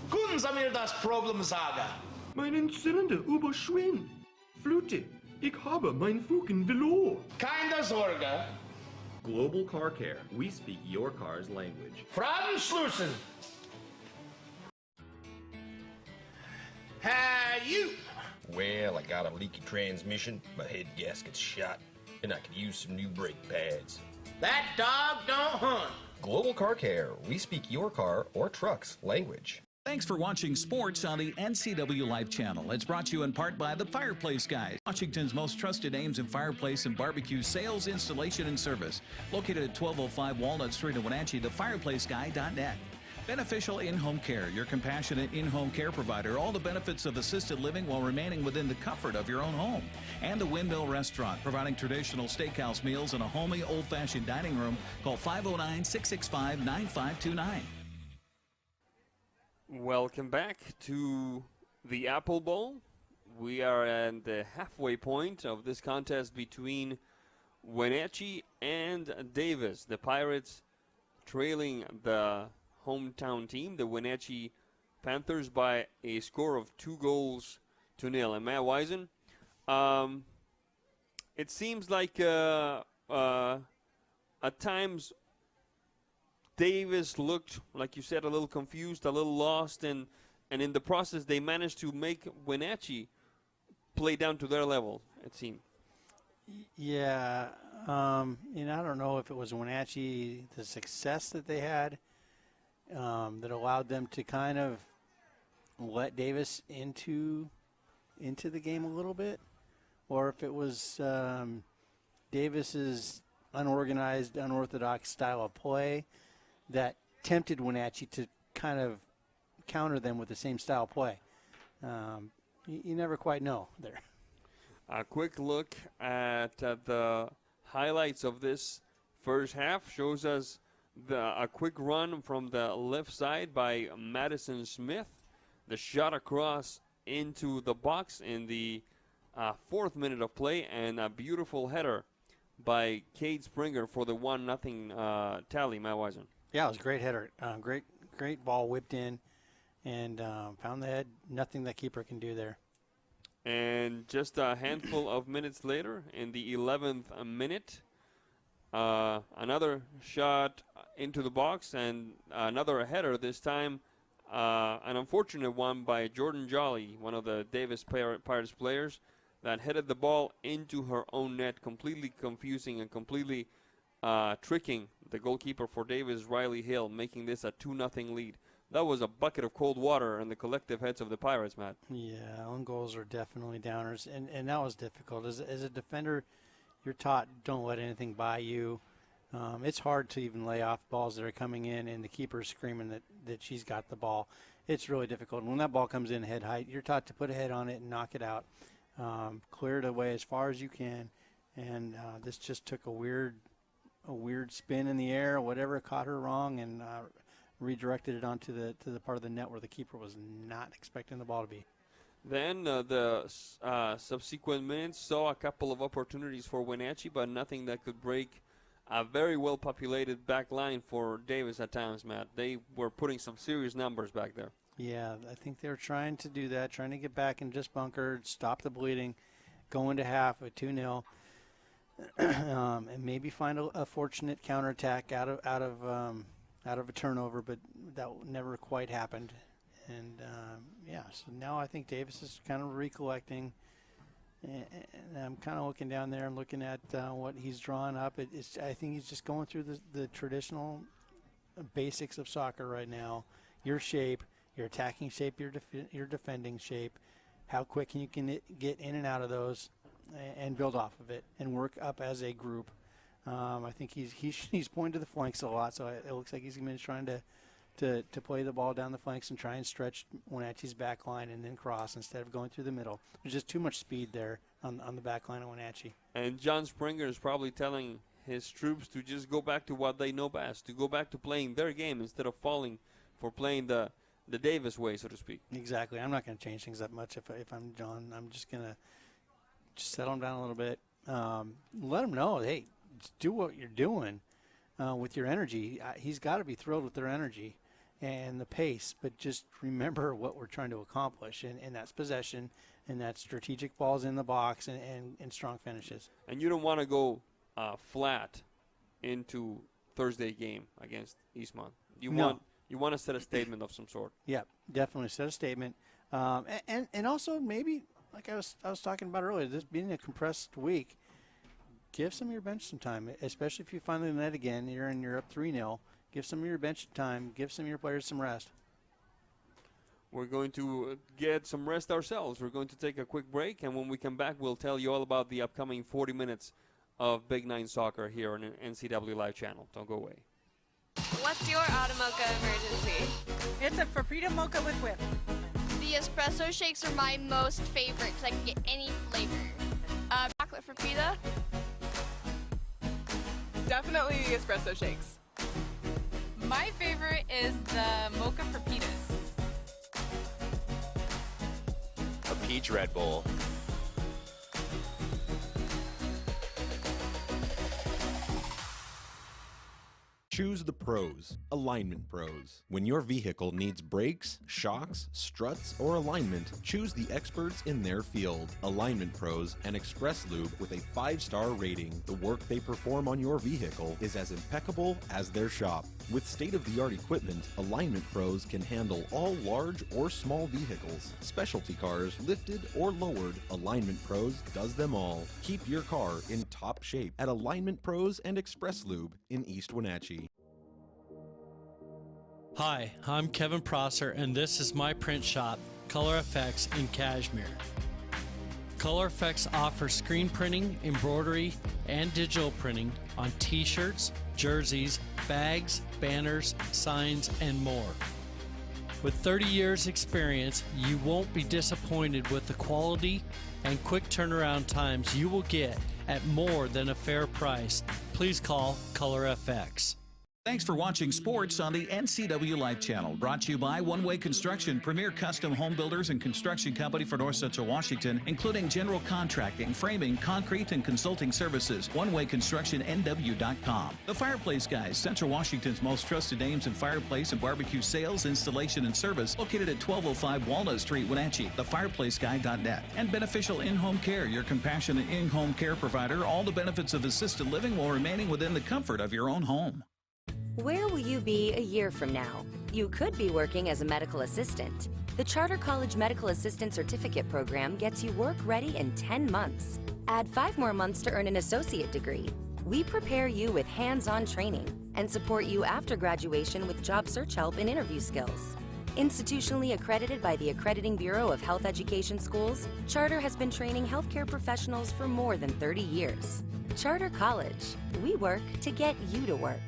Speaker 8: Guten Samir das Problem sagen.
Speaker 9: Meinen Zylinder überschwimmt. Flute, ich habe mein Fugen verloren.
Speaker 8: Keine Sorge.
Speaker 17: Global Car Care. We speak your car's language.
Speaker 8: Fragen Schlussen. You.
Speaker 10: Well, I got a leaky transmission, my head gasket's shot, and I could use some new brake pads.
Speaker 8: That dog don't hunt.
Speaker 10: Global Car Care. We speak your car or truck's language.
Speaker 4: Thanks for watching sports on the NCWLIFE channel. It's brought to you in part by the Fireplace Guys, Washington's most trusted names in fireplace and barbecue sales, installation, and service. Located at 1205 Walnut Street in Wenatchee, thefireplaceguy.net. Beneficial in-home care, your compassionate in-home care provider. All the benefits of assisted living while remaining within the comfort of your own home. And the Windmill Restaurant, providing traditional steakhouse meals in a homey, old-fashioned dining room. Call 509-665-9529.
Speaker 2: Welcome back to the Apple Bowl. We are at the halfway point of this contest between Wenachee and Davis. The Pirates trailing the hometown team, the Wenachee Panthers, by a score of 2-0. And Matt Wisen, it seems like at times Davis looked, like you said, a little confused, a little lost, and in the process they managed to make Wenachee play down to their level, it seemed.
Speaker 3: Yeah, I don't know if it was Wenachee, the success that they had that allowed them to kind of let Davis into the game a little bit, or if it was Davis's unorganized, unorthodox style of play that tempted Wenachee to kind of counter them with the same style of play. You never quite know there.
Speaker 2: A quick look at the highlights of this first half shows us a quick run from the left side by Madison Smith. The shot across into the box in the 4th minute of play, and a beautiful header by Cade Springer for the 1-0 tally, Matt Wisen.
Speaker 3: Yeah, it was a great header. Great ball whipped in and found the head. Nothing that keeper can do there.
Speaker 2: And just a handful of minutes later, in the 11th minute, another shot into the box and another header, this time an unfortunate one by Jordan Jolly, one of the Davis Pirates players, that headed the ball into her own net, completely confusing and completely tricking the goalkeeper for Davis, Riley Hill, making this a 2-0 lead. That was a bucket of cold water on the collective heads of the Pirates, Matt.
Speaker 3: Yeah, own goals are definitely downers, and that was difficult. As a defender, you're taught don't let anything by you. It's hard to even lay off balls that are coming in, and the keeper's screaming that she's got the ball. It's really difficult. And when that ball comes in head height, you're taught to put a head on it and knock it out. Clear it away as far as you can. And this just took a weird spin in the air, whatever caught her wrong, and redirected it onto the part of the net where the keeper was not expecting the ball to be.
Speaker 2: Then the subsequent minutes saw a couple of opportunities for Wenachee, but nothing that could break a very well-populated back line for Davis at times, Matt. They were putting some serious numbers back there.
Speaker 3: Yeah, I think they were trying to do that, trying to get back and just bunker, stop the bleeding, go into half with 2-0, and maybe find a fortunate counterattack out of a turnover, but that never quite happened. And so now I think Davis is kind of recollecting, and I'm kind of looking down there and looking at what he's drawn up. I think he's just going through the traditional basics of soccer right now. Your shape, your attacking shape, your defending shape, how quick you can get in and out of those, and build off of it and work up as a group. I think he's pointing to the flanks a lot, so it looks like he's been trying to play the ball down the flanks and try and stretch Wenachee's back line and then cross instead of going through the middle. There's just too much speed there on the back line of Wenachee.
Speaker 2: And John Springer is probably telling his troops to just go back to what they know best, to go back to playing their game instead of falling for playing the Davis way, so to speak.
Speaker 3: Exactly. I'm not going to change things that much if I'm John. I'm just going to settle him down a little bit. Let him know, hey, do what you're doing with your energy. He's got to be thrilled with their energy and the pace, but just remember what we're trying to accomplish, and that's possession, and that's strategic balls in the box and strong finishes.
Speaker 2: And you don't want to go flat into Thursday game against Eastmont. You want to set a statement of some sort.
Speaker 3: Yeah, definitely set a statement, and also maybe like I was talking about earlier, this being a compressed week, give some of your bench some time, especially if you finally net again. You're up 3-0. Give some of your bench time. Give some of your players some rest.
Speaker 2: We're going to get some rest ourselves. We're going to take a quick break, and when we come back, we'll tell you all about the upcoming 40 minutes of Big Nine Soccer here on the NCWLIFE channel. Don't go away.
Speaker 11: What's your automocha emergency?
Speaker 12: It's a Frappuccino mocha with whip.
Speaker 11: The espresso shakes are my most favorite because I can get any flavor. Chocolate for pita.
Speaker 12: Definitely espresso shakes. My favorite is the mocha for pitas.
Speaker 13: A peach Red Bull.
Speaker 15: Choose the pros, Alignment Pros. When your vehicle needs brakes, shocks, struts, or alignment, choose the experts in their field. Alignment Pros and Express Lube with a 5-star rating. The work they perform on your vehicle is as impeccable as their shop. With state-of-the-art equipment, Alignment Pros can handle all large or small vehicles, specialty cars, lifted or lowered. Alignment Pros does them all. Keep your car in top shape at Alignment Pros and Express Lube in East Wenatchee.
Speaker 14: Hi, I'm Kevin Prosser, and this is my print shop, Color Effects in Cashmere. Color Effects offers screen printing, embroidery, and digital printing on t-shirts, jerseys, bags, banners, signs, and more. With 30 years experience, you won't be disappointed with the quality and quick turnaround times you will get at more than a fair price. Please call Color FX.
Speaker 4: Thanks for watching sports on the NCWLIFE channel. Brought to you by One Way Construction, premier custom home builders and construction company for North Central Washington, including general contracting, framing, concrete, and consulting services. OneWayConstructionNW.com. The Fireplace Guys, Central Washington's most trusted names in fireplace and barbecue sales, installation, and service, located at 1205 Walnut Street, Wenatchee. TheFireplaceGuy.net. And Beneficial In-Home Care, your compassionate in-home care provider. All the benefits of assisted living while remaining within the comfort of your own home.
Speaker 6: Where will you be a year from now? You could be working as a medical assistant. The Charter College Medical Assistant Certificate Program gets you work ready in 10 months. Add 5 more months to earn an associate degree. We prepare you with hands-on training and support you after graduation with job search help and interview skills. Institutionally accredited by the Accrediting Bureau of Health Education Schools, Charter has been training healthcare professionals for more than 30 years. Charter College. We work to get you to work.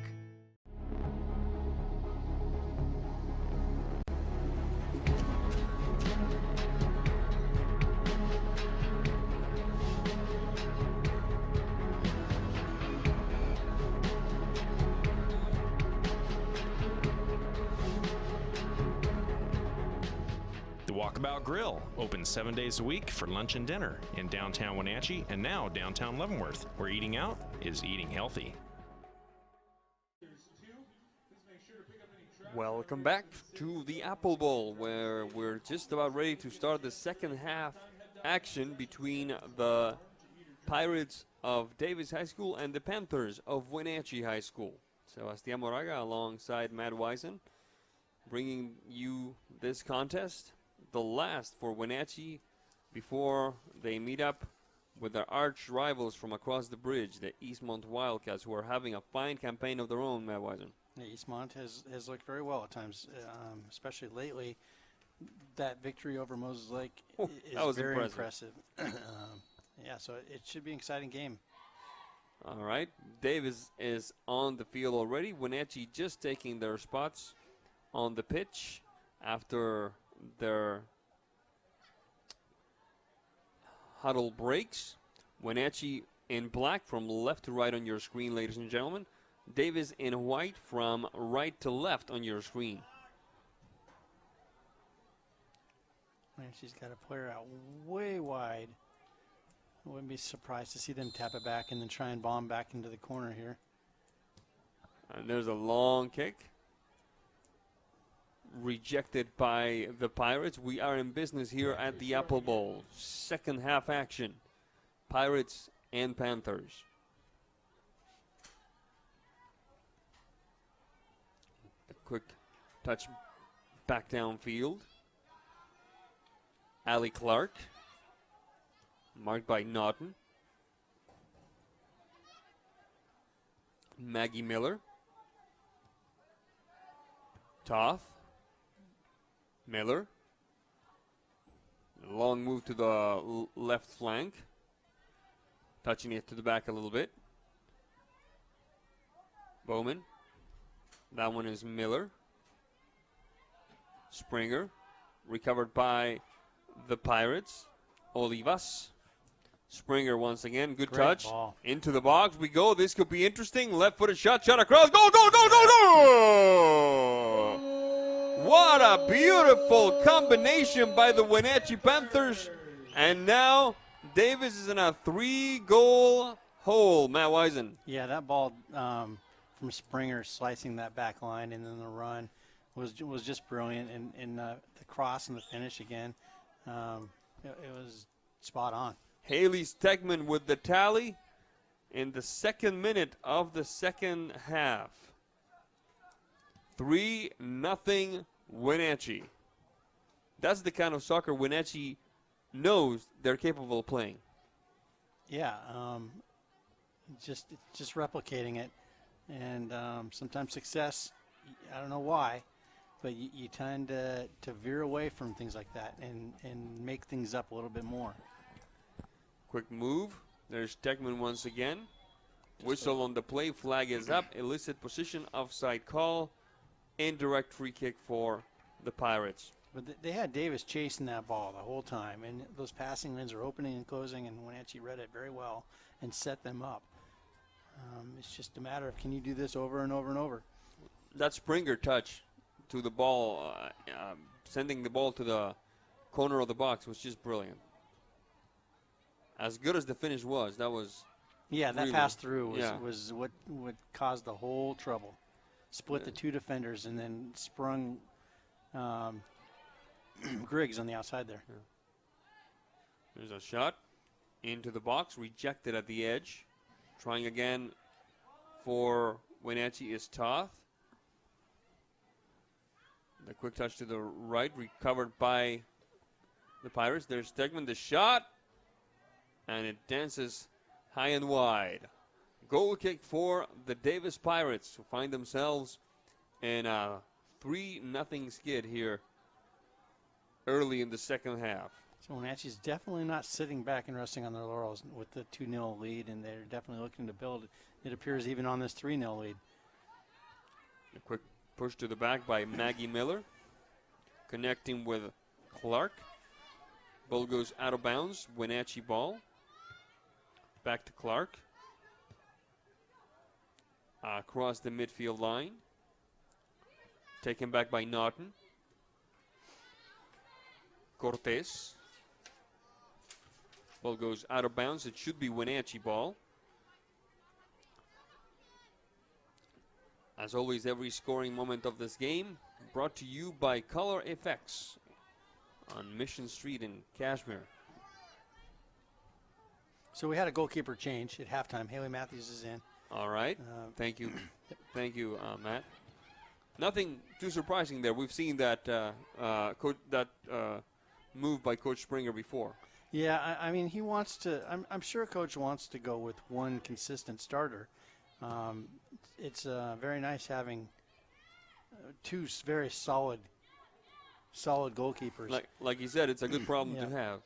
Speaker 7: Walkabout Grill, open 7 days a week for lunch and dinner in downtown Wenatchee and now downtown Leavenworth, where eating out is eating healthy.
Speaker 2: Welcome back to the Apple Bowl, where we're just about ready to start the second half action between the Pirates of Davis High School and the Panthers of Wenachee High School. Sebastián Moraga alongside Matt Wisen, bringing you this contest, the last for Wenatchee before they meet up with their arch rivals from across the bridge, the Eastmont Wildcats, who are having a fine campaign of their own, Matt Wisen.
Speaker 3: Eastmont has looked very well at times, especially lately. That victory over Moses Lake is very impressive. Yeah, so it should be an exciting game.
Speaker 2: All right, Davis is on the field already. Wenatchee just taking their spots on the pitch after their huddle breaks. Wenatchee in black from left to right on your screen, ladies and gentlemen. Davis in white from right to left on your screen.
Speaker 3: She's got a player out way wide. I wouldn't be surprised to see them tap it back and then try and bomb back into the corner here.
Speaker 2: And there's a long kick. Rejected by the Pirates. We are in business here at the Apple Bowl. Second half action. Pirates and Panthers. A quick touch back downfield. Allie Clark. Marked by Naughton. Maggie Miller. Toth. Miller. Long move to the left flank. Touching it to the back a little bit. Bowman. That one is Miller. Springer. Recovered by the Pirates. Olivas. Springer once again. Good
Speaker 3: Great
Speaker 2: touch.
Speaker 3: ball.
Speaker 2: Into the box we go. This could be interesting. Left-footed shot. Shot across. Goal, goal, goal, goal, goal! What a beautiful combination by the Wenatchee Panthers. And now Davis is in a 3-goal hole. Matt Wisen.
Speaker 3: Yeah, that ball from Springer slicing that back line and then the run was just brilliant. And the cross and the finish again, it was spot on.
Speaker 2: Haley Stegman with the tally in the 2nd minute of the 2nd half. 3-0 Wenatchee. That's the kind of soccer Wenatchee knows they're capable of playing.
Speaker 3: Yeah, just replicating it, and sometimes success, I don't know why, but you tend to veer away from things like that and make things up a little bit more.
Speaker 2: Quick move. There's Stegman once again. Whistle on the play. Flag is up. Illicit position. Offside call. Indirect free kick for the Pirates.
Speaker 3: But they had Davis chasing that ball the whole time, and those passing lanes are opening and closing, and Wenatchee read it very well and set them up. It's just a matter of, can you do this over and over and over?
Speaker 2: That Springer touch to the ball, sending the ball to the corner of the box was just brilliant. As good as the finish was, that was
Speaker 3: that
Speaker 2: really,
Speaker 3: pass through was what caused the whole trouble. Split the two defenders and then sprung Griggs on the outside there.
Speaker 2: Yeah. There's a shot into the box, rejected at the edge. Trying again for Wenatchee is Toth. The quick touch to the right, recovered by the Pirates. There's Stegman, the shot, and it dances high and wide. Goal kick for the Davis Pirates, who find themselves in a 3-0 skid here early in the 2nd half.
Speaker 3: So Wenatchee's definitely not sitting back and resting on their laurels with the 2-0 lead, and they're definitely looking to build, it appears, even on this 3-0 lead.
Speaker 2: A quick push to the back by Maggie Miller, connecting with Clark. Ball goes out of bounds. Wenatchee ball. Back to Clark. Across the midfield line. Taken back by Naughton. Cortez. Ball goes out of bounds. It should be Wenatchee ball. As always, every scoring moment of this game brought to you by Color FX on Mission Street in Kashmir.
Speaker 3: So we had a goalkeeper change at halftime. Haley Matthews is in.
Speaker 2: All right. Thank you. Thank you, Matt. Nothing too surprising there. We've seen that move by Coach Springer before.
Speaker 3: Yeah, I mean, he wants to. I'm sure Coach wants to go with one consistent starter. It's very nice having two very solid goalkeepers.
Speaker 2: Like you said, it's a good problem to have.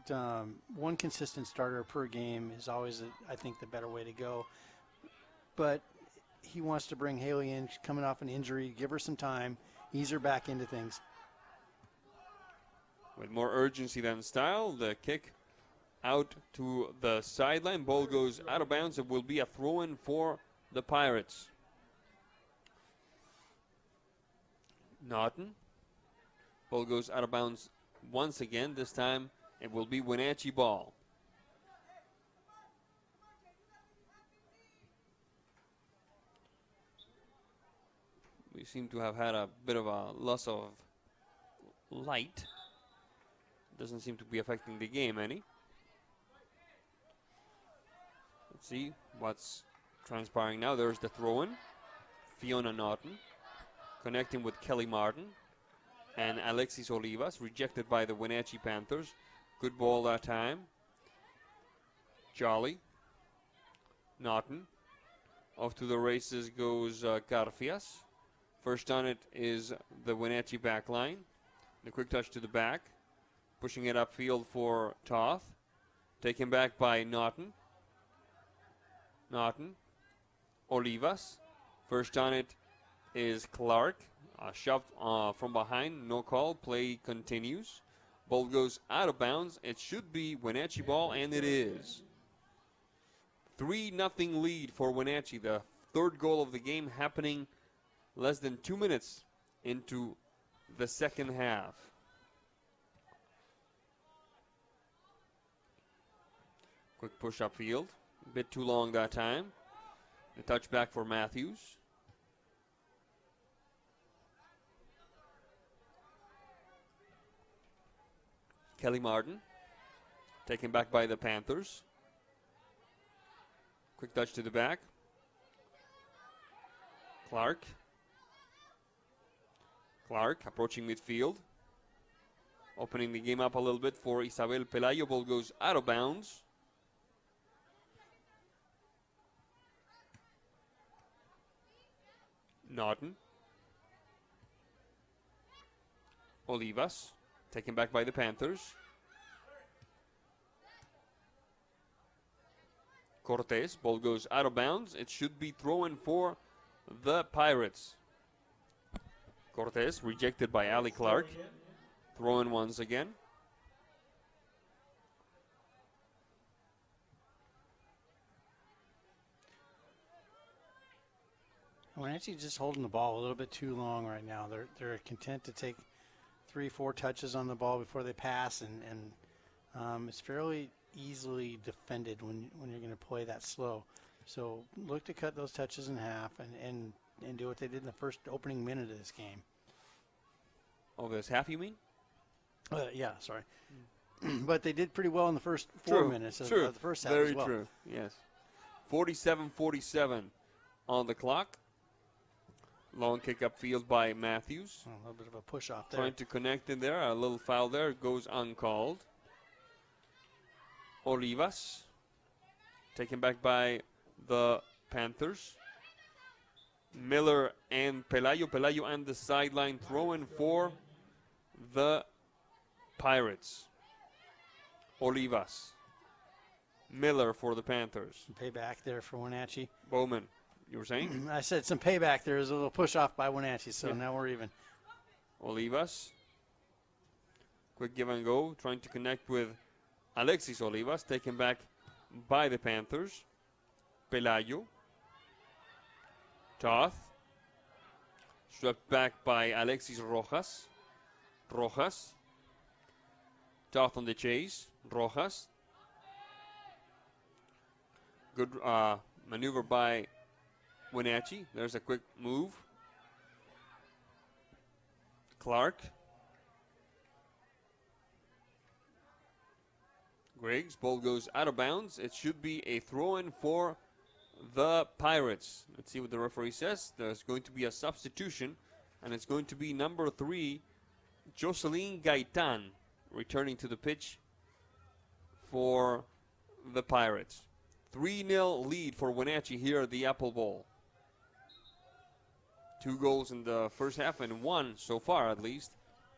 Speaker 3: But, one consistent starter per game is always, I think, the better way to go. But he wants to bring Haley in. She's coming off an injury, give her some time, ease her back into things.
Speaker 2: With more urgency than style, the kick out to the sideline. Ball goes out of bounds. It will be a throw-in for the Pirates. Naughton. Ball goes out of bounds once again. This time it will be Wenatchee ball. We seem to have had a bit of a loss of light. Doesn't seem to be affecting the game any. Let's see what's transpiring now. There's the throw-in. Fiona Naughton connecting with Kelly Martin and Alexis Olivas, rejected by the Wenatchee Panthers. Good ball that time. Jolly. Naughton. Off to the races goes Garfias. First on it is the Wenatchee back line. The quick touch to the back. Pushing it upfield for Toth. Taken back by Naughton. Naughton. Olivas. First on it is Clark. Shoved from behind, no call. Play continues. Ball goes out of bounds. It should be Wenatchee ball, and it is. 3-0 lead for Wenatchee. The third goal of the game happening less than 2 minutes into the second half. Quick push upfield. A bit too long that time. The touchback for Matthews. Kelly Martin. Taken back by the Panthers. Quick touch to the back. Clark. Clark approaching midfield. Opening the game up a little bit for Isabel Pelayo. Ball goes out of bounds. Naughton. Olivas. Taken back by the Panthers. Cortez. Ball goes out of bounds. It should be thrown for the Pirates. Cortez rejected by Ali Clark. Throw-in once again.
Speaker 3: Wenatchee just holding the ball a little bit too long right now. They're content to take 3-4 touches on the ball before they pass, and it's fairly easily defended when you're going to play that slow. So look to cut those touches in half and do what they did in the first opening minute of this game.
Speaker 2: Oh, this half, you mean?
Speaker 3: Yeah, sorry. But they did pretty well in the first 4 minutes of the first half
Speaker 2: Very
Speaker 3: as well.
Speaker 2: true, yes. 47-47 on the clock. Long kick upfield by Matthews.
Speaker 3: A little bit of a push off there.
Speaker 2: Trying to connect in there. A little foul there. Goes uncalled. Olivas. Taken back by the Panthers. Miller and Pelayo. Pelayo on the sideline throwing for the Pirates. Olivas. Miller for the Panthers.
Speaker 3: Payback there for Wenatchee.
Speaker 2: Bowman, you were saying?
Speaker 3: I said some payback there. There's a little push off by Wenatchee, so now we're even.
Speaker 2: Olivas. Quick give and go. Trying to connect with Alexis Olivas. Taken back by the Panthers. Pelayo. Toth. Swept back by Alexis Rojas. Rojas. Toth on the chase. Rojas. Good maneuver by Wenatchee. There's a quick move. Clark. Griggs. Ball goes out of bounds. It should be a throw-in for the Pirates. Let's see what the referee says. There's going to be a substitution, and it's going to be number 3, Jocelyn Gaitan, returning to the pitch for the Pirates. 3-0 lead for Wenatchee here at the Apple Bowl. 2 goals in the first half and 1 so far, at least,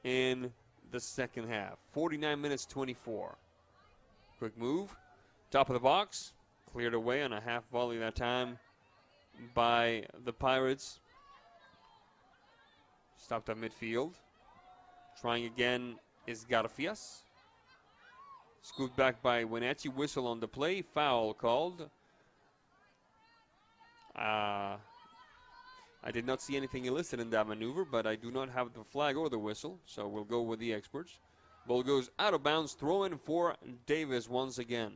Speaker 2: in the second half. 49 minutes, 24. Quick move. Top of the box. Cleared away on a half volley that time by the Pirates. Stopped at midfield. Trying again is Garfias. Scooped back by Wenatchee. Whistle on the play. Foul called. I did not see anything illicit in that maneuver, but I do not have the flag or the whistle, so we'll go with the experts. Ball goes out of bounds. Throw in for Davis once again.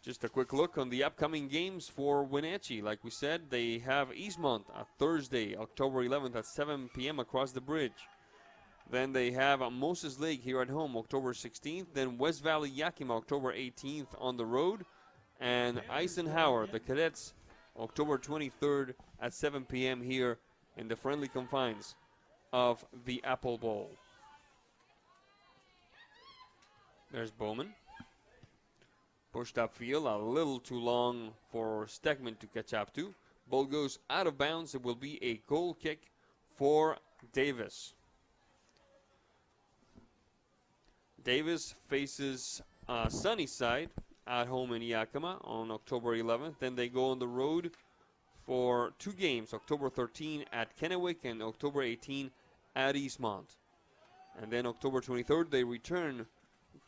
Speaker 2: Just a quick look on the upcoming games for Wenatchee. Like we said, they have Eastmont on Thursday, October 11th at 7 p.m. across the bridge. Then they have Moses Lake here at home, October 16th. Then West Valley Yakima, October 18th on the road. And Eisenhower, the Cadets, October 23rd at 7 p.m. here in the friendly confines of the Apple Bowl. There's Bowman. Pushed upfield, a little too long for Stegman to catch up to. Ball goes out of bounds. It will be a goal kick for Davis. Davis faces Sunnyside at home in Yakima on October 11th. Then they go on the road for 2 games, October 13 at Kennewick and October 18 at Eastmont. And then October 23rd, they return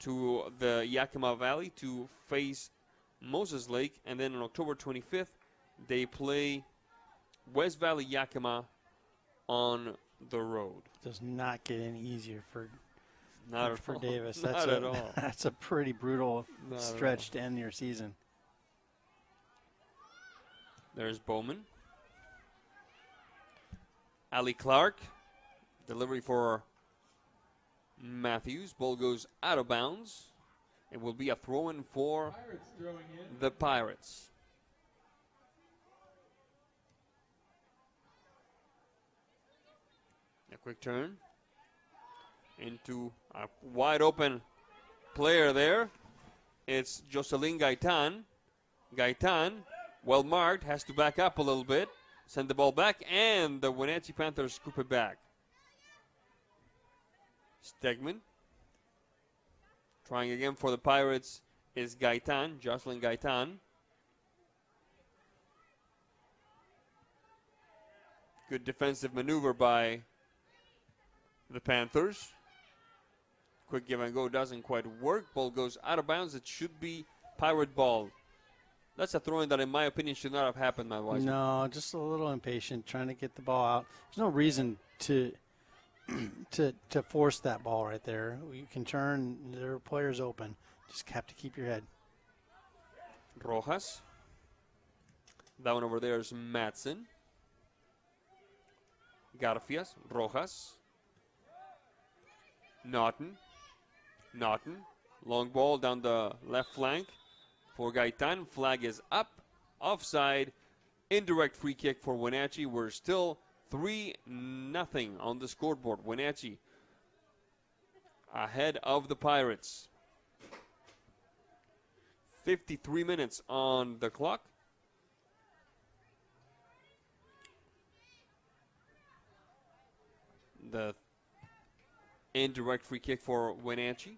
Speaker 2: to the Yakima Valley to face Moses Lake. And then on October 25th, they play West Valley Yakima on the road.
Speaker 3: Does not get any easier for
Speaker 2: all.
Speaker 3: Davis.
Speaker 2: Not at all.
Speaker 3: That's a pretty brutal
Speaker 2: Not at
Speaker 3: stretch to end your season.
Speaker 2: There's Bowman. Ali Clark. Delivery for Matthews. Ball goes out of bounds. It will be a throw-in for the Pirates. A quick turn into a wide open player there. It's Jocelyn Gaitan. Gaitan, well marked, has to back up a little bit. Send the ball back, and the Wenatchee Panthers scoop it back. Stegman. Trying again for the Pirates is Gaitan, Jocelyn Gaitan. Good defensive maneuver by the Panthers. Quick give and go doesn't quite work. Ball goes out of bounds. It should be Pirate ball. That's a throw-in that, in my opinion, should not have happened, Matt Weisman.
Speaker 3: No, just a little impatient, trying to get the ball out. There's no reason to force that ball right there. You can turn. There are players open. Just have to keep your head.
Speaker 2: Rojas. That one over there is Madsen. Garfias. Rojas. Naughton. Long ball down the left flank for Gaitan. Flag is up. Offside. Indirect free kick for Wenatchee. We're still 3-0 on the scoreboard. Wenatchee ahead of the Pirates. 53 minutes on the clock. The indirect free kick for Wenatchee.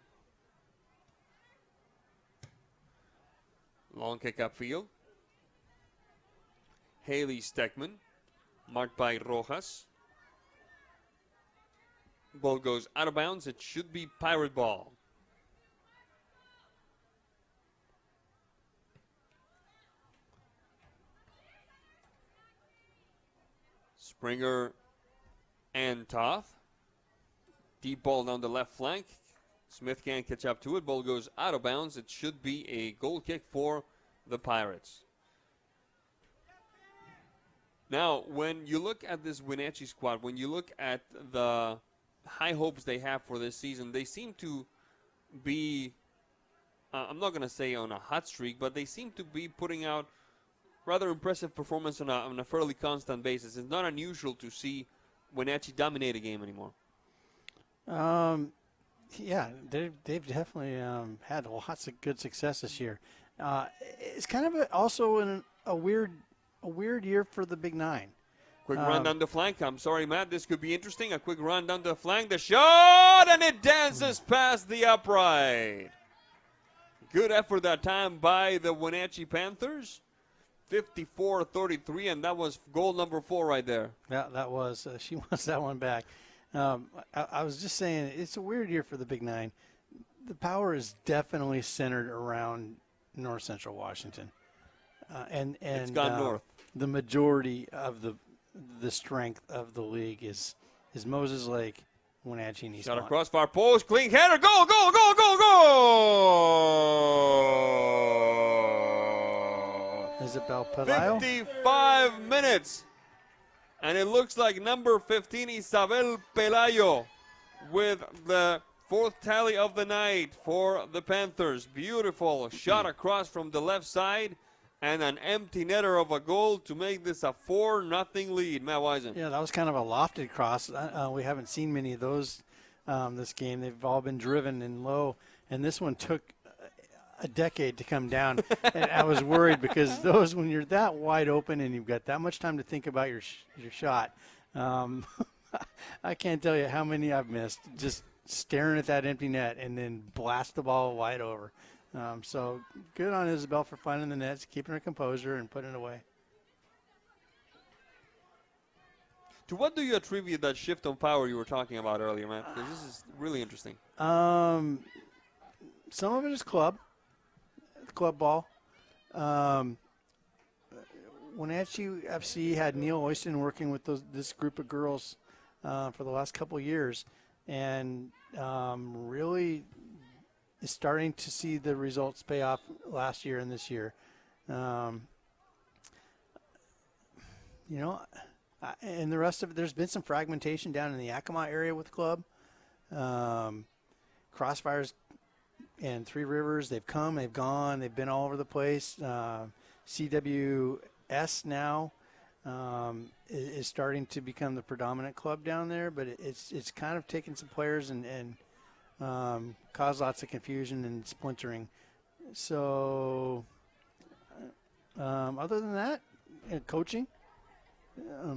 Speaker 2: Long kick upfield. Haley Steckman, marked by Rojas. Ball goes out of bounds. It should be Pirate ball. Springer and Toth. Deep ball down the left flank. Smith can't catch up to it. Ball goes out of bounds. It should be a goal kick for the Pirates. Now, when you look at this Wenatchee squad, when you look at the high hopes they have for this season, they seem to be, I'm not going to say on a hot streak, but they seem to be putting out rather impressive performance on a fairly constant basis. It's not unusual to see Wenatchee dominate a game anymore.
Speaker 3: Yeah, they've definitely had lots of good success this year. It's kind of also a weird year for the Big Nine.
Speaker 2: Quick run down the flank. I'm sorry, Matt. This could be interesting. A quick run down the flank. The shot, and it dances past the upright. Good effort that time by the Wenatchee Panthers. 54-33, and that was goal number 4 right there.
Speaker 3: Yeah, that was. She wants that one back. I was just saying, it's a weird year for the Big Nine. The power is definitely centered around North Central Washington. And
Speaker 2: it's gone north.
Speaker 3: The majority of the strength of the league is Moses Lake, Wenatchee, and Eastmont.
Speaker 2: Shot across far post, clean header, goal, goal, goal, goal, goal!
Speaker 3: Isabel Pelayo?
Speaker 2: 55 minutes. And it looks like number 15, Isabel Pelayo, with the 4th tally of the night for the Panthers. Beautiful shot across from the left side, and an empty netter of a goal to make this a 4-0 lead. Matt Weisen.
Speaker 3: Yeah, that was kind of a lofted cross. We haven't seen many of those this game. They've all been driven in low, and this one took a decade to come down. And I was worried because those, when you're that wide open and you've got that much time to think about your shot, I can't tell you how many I've missed just staring at that empty net and then blast the ball wide over. So good on Isabel for finding the nets, keeping her composure, and putting it away.
Speaker 2: To what do you attribute that shift on power you were talking about earlier, man? Because this is really interesting.
Speaker 3: Some of it is club ball. Wenachee FC had Neil Oyston working with this group of girls for the last couple of years, and really is starting to see the results pay off last year and this year. And the rest of it, there's been some fragmentation down in the Yakima area with the club. Crossfires and Three Rivers, they've come, they've gone, they've been all over the place. CWS now is starting to become the predominant club down there, but it's kind of taken some players and caused lots of confusion and splintering. So other than that, coaching,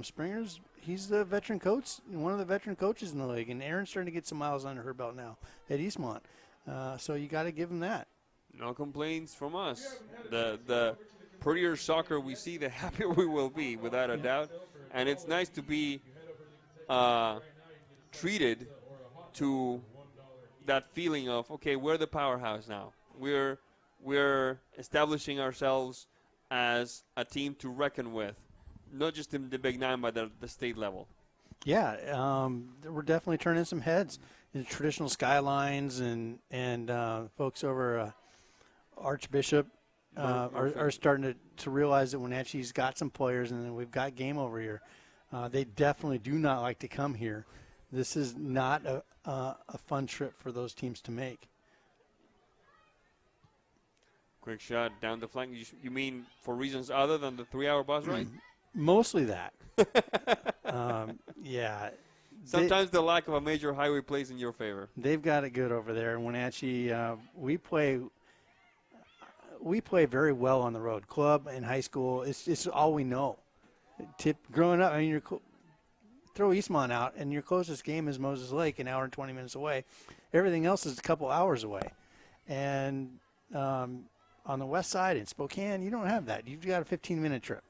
Speaker 3: Springer's, he's the veteran coach, one of the veteran coaches in the league, and Aaron's starting to get some miles under her belt now at Eastmont. So you got to give him that.
Speaker 2: No complaints from us. The prettier soccer we see, the happier we will be, without a doubt. And it's nice to be treated to that feeling of, okay, we're the powerhouse now. We're establishing ourselves as a team to reckon with, not just in the Big Nine, but the state level.
Speaker 3: Yeah, we're definitely turning some heads. The traditional Skylines and folks over Archbishop are starting to realize that Wenachee's got some players and we've got game over here. They definitely do not like to come here. This is not a fun trip for those teams to make.
Speaker 2: Quick shot down the flank. You mean for reasons other than the 3-hour bus ride?
Speaker 3: Mostly that. Yeah.
Speaker 2: Sometimes the lack of a major highway plays in your favor.
Speaker 3: They've got it good over there in Wenatchee. We play very well on the road. Club and high school, it's all we know. Growing up, I mean, throw Eastmont out, and your closest game is Moses Lake, an hour and 20 minutes away. Everything else is a couple hours away. And on the west side in Spokane, you don't have that. You've got a 15-minute trip.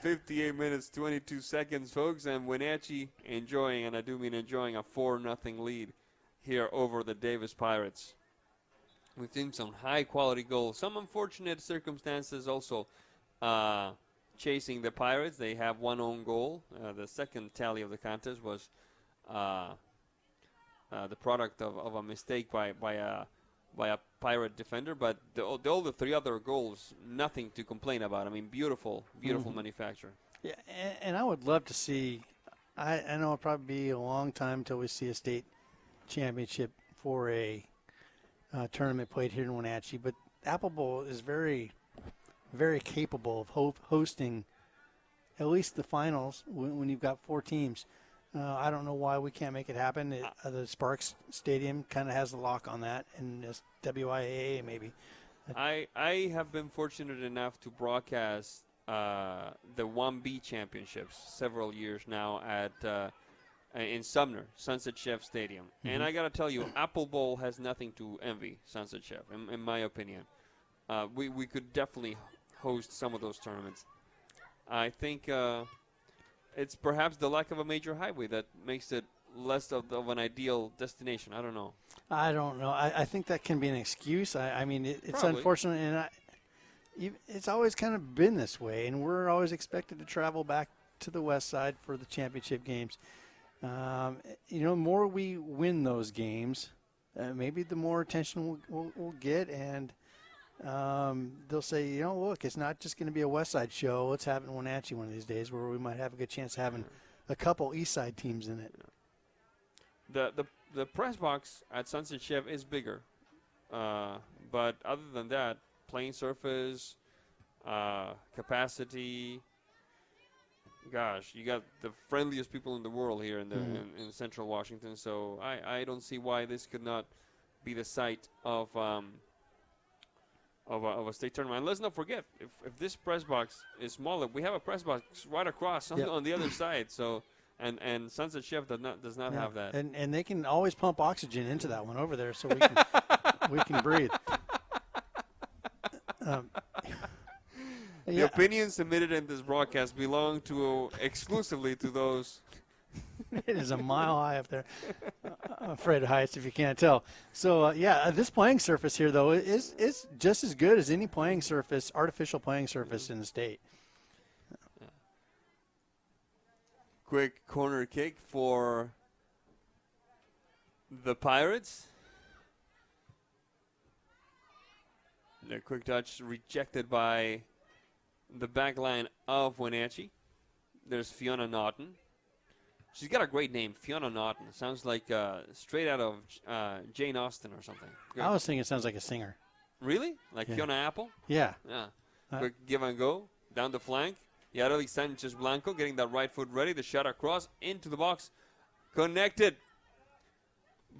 Speaker 2: 58 minutes, 22 seconds, folks, and Wenatchee enjoying, and I do mean enjoying, a 4-0 lead here over the Davis Pirates. We've seen some high-quality goals. Some unfortunate circumstances also chasing the Pirates. They have one own goal. The second tally of the contest was the product of a mistake by a Pirate defender, but all the three other goals, nothing to complain about. I mean, beautiful manufacture.
Speaker 3: Yeah, and I would love to see, I know it'll probably be a long time until we see a state championship for a tournament played here in Wenatchee, but Apple Bowl is very, very capable of hosting at least the finals when you've got 4 teams. I don't know why we can't make it happen. The Sparks Stadium kind of has the lock on that, and this WIAA maybe.
Speaker 2: I have been fortunate enough to broadcast the 1B championships several years now at in Sumner, Sunset Chef Stadium. Mm-hmm. And I got to tell you, Apple Bowl has nothing to envy Sunset Chef, in my opinion. We could definitely host some of those tournaments. I think it's perhaps the lack of a major highway that makes it less of an ideal destination. I don't know.
Speaker 3: I think that can be an excuse. I mean, it's
Speaker 2: Probably.
Speaker 3: unfortunate, and it's always kind of been this way, and we're always expected to travel back to the west side for the championship games. The more we win those games, maybe the more attention we'll get, and they'll say, look, it's not just going to be a west side show. Let's have it in Wenatchee one of these days where we might have a good chance of having a couple east side teams in it.
Speaker 2: The press box at Sunset Chef is bigger, but other than that, playing surface, capacity. Gosh, you got the friendliest people in the world here in Central Washington. So I don't see why this could not be the site of a state tournament. And let's not forget, if this press box is smaller, we have a press box right across on the other side. So and Sunset Chef does not have that.
Speaker 3: And they can always pump oxygen into that one over there, so we can breathe.
Speaker 2: The opinions submitted in this broadcast belong exclusively to those.
Speaker 3: It is a mile high up there. I'm afraid of heights if you can't tell. So, this playing surface here, though, is just as good as any playing surface, artificial playing surface in the state.
Speaker 2: Quick corner kick for the Pirates. The quick touch rejected by the back line of Wenatchee. There's Fiona Naughton. She's got a great name, Fiona Naughton. Sounds like straight out of Jane Austen or something. Great.
Speaker 3: I was thinking it sounds like a singer.
Speaker 2: Really? Like Fiona Apple?
Speaker 3: Yeah.
Speaker 2: Yeah. Quick give and go. Down the flank. Yareli Sanchez Blanco getting that right foot ready. The shot across into the box. Connected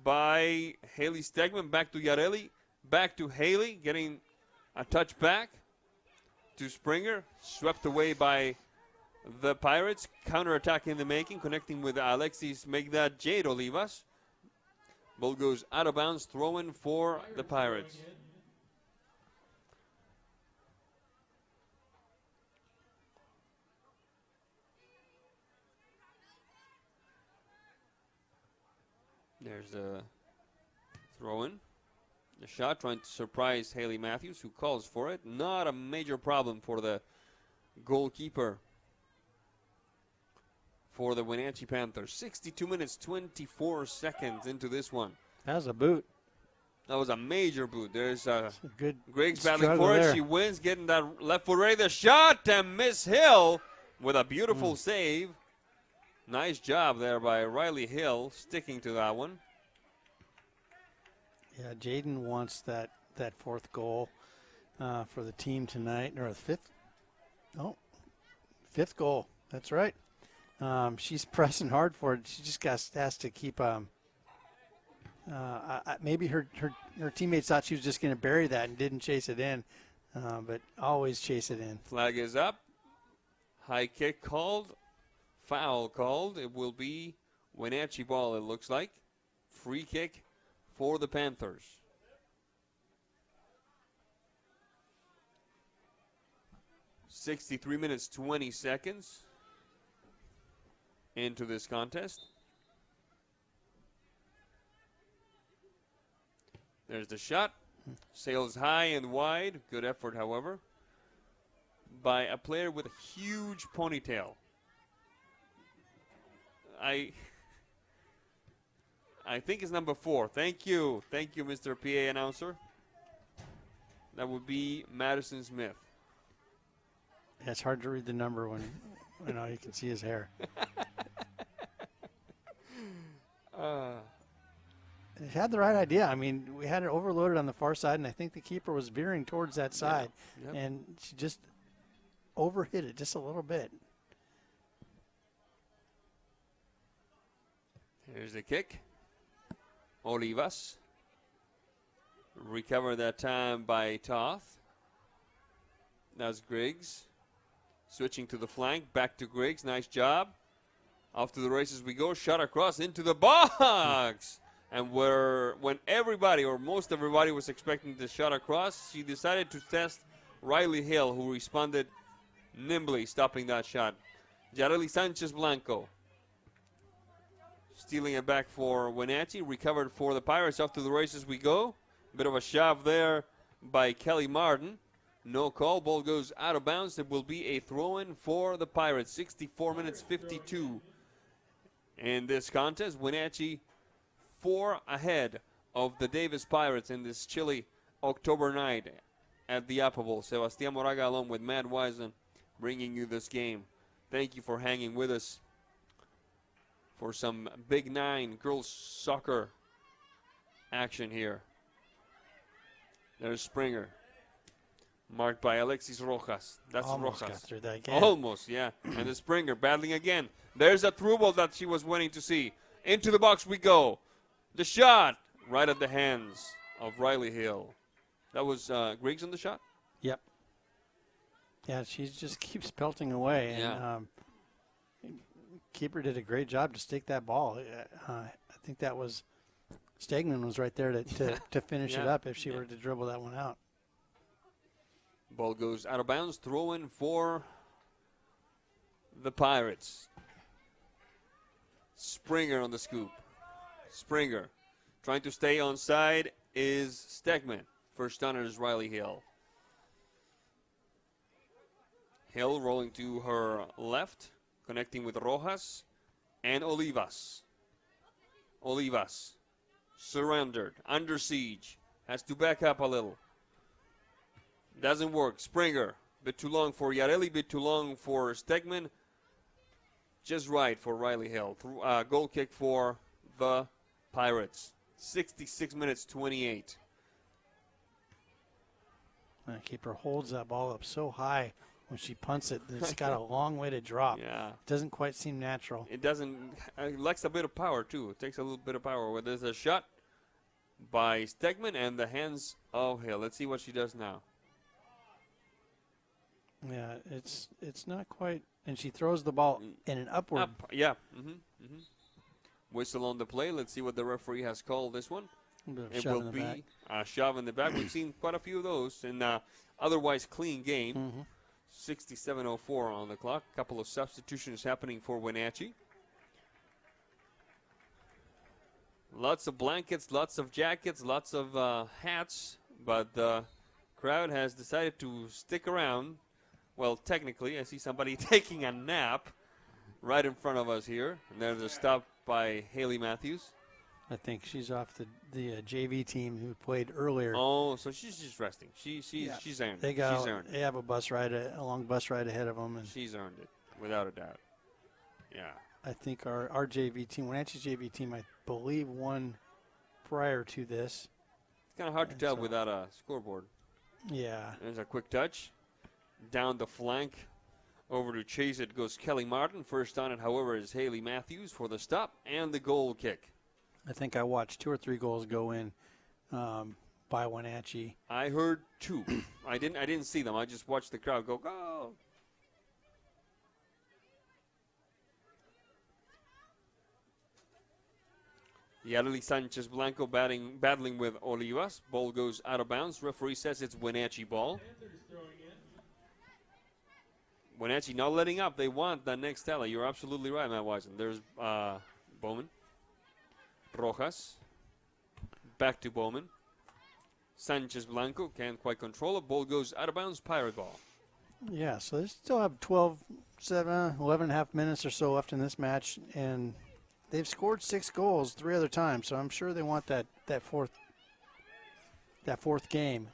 Speaker 2: by Haley Stegman. Back to Yareli. Back to Haley. Getting a touch back to Springer. Swept away by the Pirates. Counterattack in the making. Connecting with Alexis Megda Jade Olivas. Ball goes out of bounds. Throw in for the Pirates. There's a throw-in. The shot trying to surprise Haley Matthews, who calls for it. Not a major problem for the goalkeeper for the Wenatchee Panthers. 62 minutes, 24 seconds into this one.
Speaker 3: That was a boot.
Speaker 2: That was a major boot. There's a
Speaker 3: good
Speaker 2: Griggs battling for it.
Speaker 3: there.
Speaker 2: She wins, getting that left foot ready. The shot, and Miss Hill with a beautiful save. Nice job there by Riley Hill, sticking to that one.
Speaker 3: Yeah, Jaden wants that fourth goal for the team tonight, or the fifth goal. That's right. She's pressing hard for it. She just has to keep. Maybe her teammates thought she was just going to bury that and didn't chase it in, but always chase it in.
Speaker 2: Flag is up. High kick called. Foul called. It will be Wenatchee ball, it looks like. Free kick for the Panthers. .63 minutes, 20 seconds into this contest. There's the shot. Sails high and wide. Good effort, however, by a player with a huge ponytail. I think it's number 4. Thank you, Mr. PA announcer. That would be Madison Smith.
Speaker 3: Yeah, it's hard to read the number when you can see his hair. They had the right idea. I mean, we had it overloaded on the far side, and I think the keeper was veering towards that side, and she just overhit it just a little bit.
Speaker 2: Here's the kick. Olivas. Recovered that time by Toth. That's Griggs. Switching to the flank. Back to Griggs. Nice job. Off to the races we go. Shot across into the box. And when everybody, or most everybody, was expecting the shot across, she decided to test Riley Hill, who responded nimbly, stopping that shot. Yareli Sanchez Blanco. Stealing it back for Wenatchee. Recovered for the Pirates. Off to the races we go. Bit of a shove there by Kelly Martin. No call. Ball goes out of bounds. It will be a throw-in for the Pirates. 64 minutes, 52 in this contest. Wenatchee 4 ahead of the Davis Pirates in this chilly October night at the Apple Bowl. Sebastián Moraga along with Matt Wiseman bringing you this game. Thank you for hanging with us for some Big 9 girls soccer action here. There's Springer. Marked by Alexis Rojas. That's
Speaker 3: Almost
Speaker 2: Rojas.
Speaker 3: got through that again.
Speaker 2: Almost, yeah. And the Springer battling again. There's a through ball that she was waiting to see. Into the box we go. The shot right at the hands of Riley Hill. That was Griggs on the shot?
Speaker 3: Yep. Yeah, she just keeps pelting away. And keeper did a great job to stick that ball. I think that was Stegman was right there to finish it up if she were to dribble that one out.
Speaker 2: Ball goes out of bounds. Throw in for the Pirates. Springer on the scoop. Springer trying to stay on side is Stegman. First stunner is Riley Hill. Hill rolling to her left, connecting with Rojas and Olivas. Olivas surrendered, under siege, has to back up a little. Doesn't work. Springer, bit too long for Yareli, bit too long for Stegman. Just right for Riley Hill. Goal kick for the Pirates. 66 minutes, 28.
Speaker 3: And the keeper holds that ball up so high when she punts it. It's got a long way to drop.
Speaker 2: Yeah.
Speaker 3: It doesn't quite seem natural.
Speaker 2: It doesn't. It lacks a bit of power, too. It takes a little bit of power. Where there's a shot by Stegman and the hands of Hill. Let's see what she does now.
Speaker 3: Yeah, it's not quite. And she throws the ball in an upward.
Speaker 2: Yeah. Whistle on the play. Let's see what the referee has called this one. It will be a shove in the back. We've seen quite a few of those in otherwise clean game. 67:04 on the clock. A couple of substitutions happening for Wenachee. Lots of blankets, lots of jackets, lots of hats, but the crowd has decided to stick around. Well, technically, I see somebody taking a nap right in front of us here. And there's a stop by Haley Matthews.
Speaker 3: I think she's off the JV team who played earlier.
Speaker 2: Oh, so she's just resting. She's earned it. She's earned it.
Speaker 3: They have a long bus ride ahead of them. And
Speaker 2: she's earned it, without a doubt. Yeah.
Speaker 3: I think our JV team, Wenachee's JV team, I believe won prior to this.
Speaker 2: It's kind of hard to tell without a scoreboard.
Speaker 3: Yeah.
Speaker 2: There's a quick touch. Down the flank. Over to chase it goes Kelly Martin. First on it, however, is Haley Matthews for the stop and the goal kick.
Speaker 3: I think I watched 2 or 3 goals go in by Wenachee.
Speaker 2: I heard 2. I didn't see them. I just watched the crowd go, go. Yareli Sanchez Blanco battling with Olivas. Ball goes out of bounds. Referee says it's Wenachee ball. Wenachee not letting up. They want the next tally. You're absolutely right, Matt Wisen. There's Bowman. Rojas. Back to Bowman. Sanchez Blanco can't quite control it. Ball goes out of bounds. Pirate ball.
Speaker 3: Yeah, so they still have 11 and a half minutes or so left in this match, and they've scored 6 goals 3 other times, so I'm sure they want that fourth game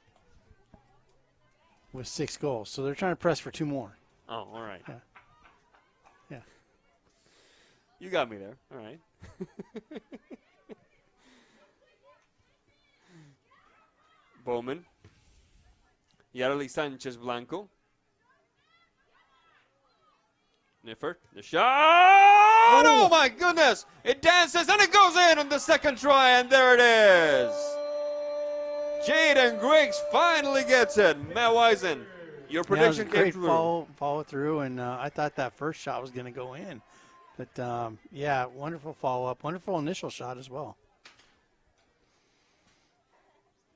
Speaker 3: with 6 goals. So they're trying to press for 2 more.
Speaker 2: Oh, all right.
Speaker 3: Yeah.
Speaker 2: You got me there. All right. Bowman. Yareli Sanchez Blanco. Niffert. The shot. Oh, my goodness. It dances and it goes in on the second try, and there it is. Jaden Griggs finally gets it. Matt Wisen, your prediction came through.
Speaker 3: Great follow through, and I thought that first shot was going to go in. But, yeah, wonderful follow-up. Wonderful initial shot as well.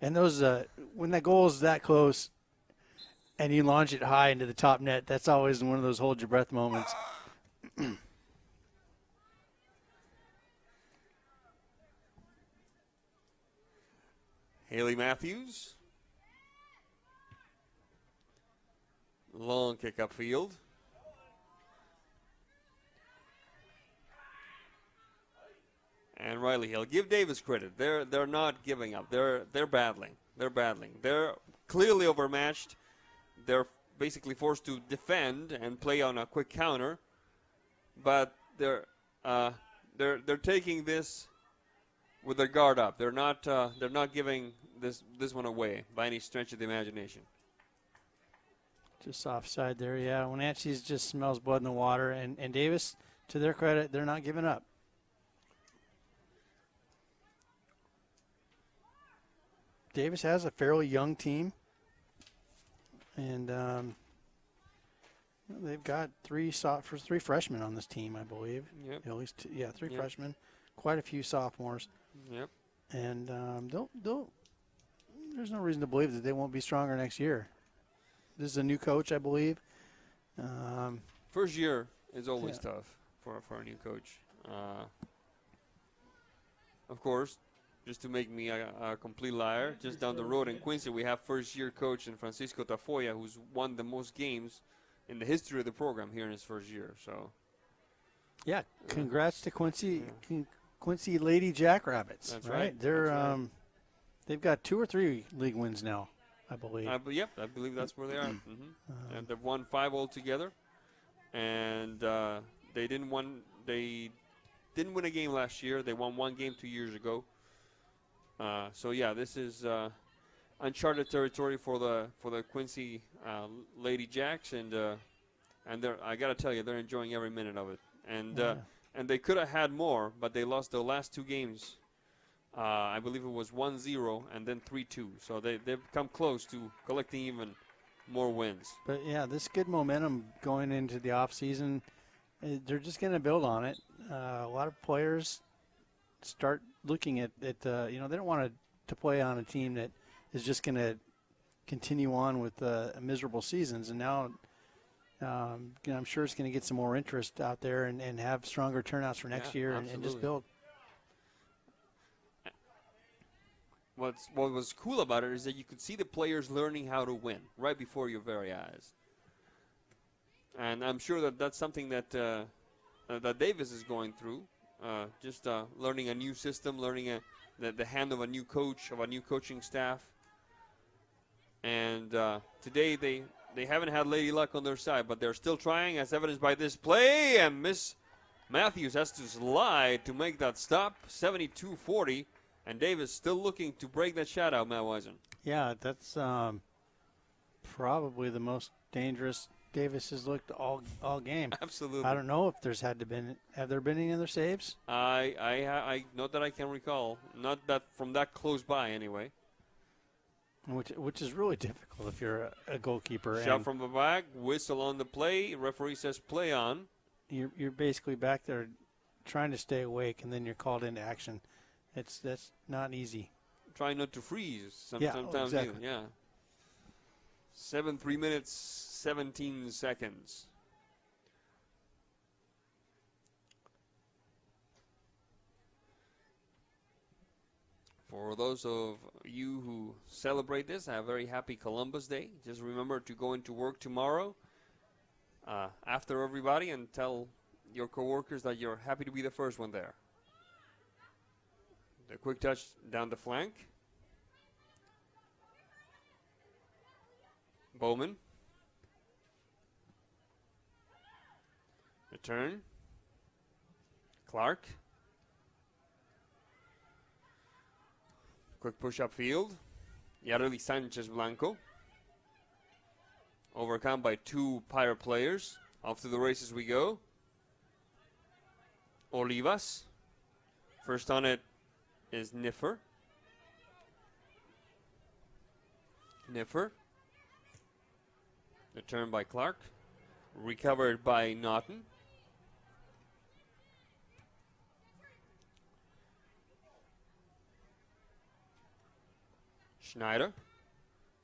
Speaker 3: And those when that goal is that close and you launch it high into the top net, that's always one of those hold-your-breath moments.
Speaker 2: Haley Matthews. Long kick upfield. And Riley Hill. Give Davis credit. They're not giving up. They're battling. They're clearly overmatched. They're basically forced to defend and play on a quick counter. But they're taking this with their guard up. They're not giving this one away by any stretch of the imagination.
Speaker 3: Just offside there, yeah. Wenachee just smells blood in the water. And Davis, to their credit, they're not giving up. Davis has a fairly young team. And they've got 3 freshmen on this team, I believe.
Speaker 2: Yep.
Speaker 3: At least 3 freshmen. Quite a few sophomores.
Speaker 2: Yep.
Speaker 3: And there's no reason to believe that they won't be stronger next year. is a new coach, I believe.
Speaker 2: First year is always tough for a new coach. Of course, just to make me a complete liar, just down the road in Quincy, we have first-year coach in Francisco Tafoya, who's won the most games in the history of the program here in his first year. So,
Speaker 3: yeah, congrats to Quincy, Quincy Lady Jackrabbits.
Speaker 2: That's
Speaker 3: right. They're they've got 2 or 3 league wins now, I believe.
Speaker 2: Yep, I believe that's where they are. And they've won 5 altogether, and they didn't win a game last year. They won 1 game 2 years ago. So yeah, this is uncharted territory for the Quincy Lady Jacks, and I gotta tell you, they're enjoying every minute of it. And they could have had more, but they lost their last 2 games. I believe it was 1-0 and then 3-2. So they've come close to collecting even more wins.
Speaker 3: But yeah, this good momentum going into the off season, they're just going to build on it. A lot of players start looking at they don't want to play on a team that is just going to continue on with miserable seasons. And now I'm sure it's going to get some more interest out there and have stronger turnouts for next year and just build.
Speaker 2: What was cool about it is that you could see the players learning how to win right before your very eyes. And I'm sure that's something that Davis is going through, just learning a new system, learning the hand of a new coach, of a new coaching staff. And today they haven't had Lady Luck on their side, but they're still trying, as evidenced by this play. And Miss Matthews has to slide to make that stop, 72-40. And Davis still looking to break that shot out, Matt Wisen.
Speaker 3: Yeah, that's probably the most dangerous Davis has looked all game.
Speaker 2: Absolutely.
Speaker 3: I don't know if have there been any other saves?
Speaker 2: I not that I can recall. Not that from that close by anyway.
Speaker 3: Which is really difficult if you're a goalkeeper.
Speaker 2: Shot from the back, whistle on the play. Referee says play on.
Speaker 3: You're basically back there trying to stay awake, and then you're called into action. That's not easy.
Speaker 2: Try not to freeze sometimes
Speaker 3: exactly.
Speaker 2: either. Yeah. 3 minutes, 17 seconds. For those of you who celebrate this, have a very happy Columbus Day. Just remember to go into work tomorrow after everybody and tell your coworkers that you're happy to be the first one there. A quick touch down the flank. Bowman. Return. Clark. Quick push upfield. Yareli Sanchez Blanco. Overcome by 2 Pirate players. Off to the races we go. Olivas. First on it is Niffer. Return by Clark. Recovered by Naughton. Schneider.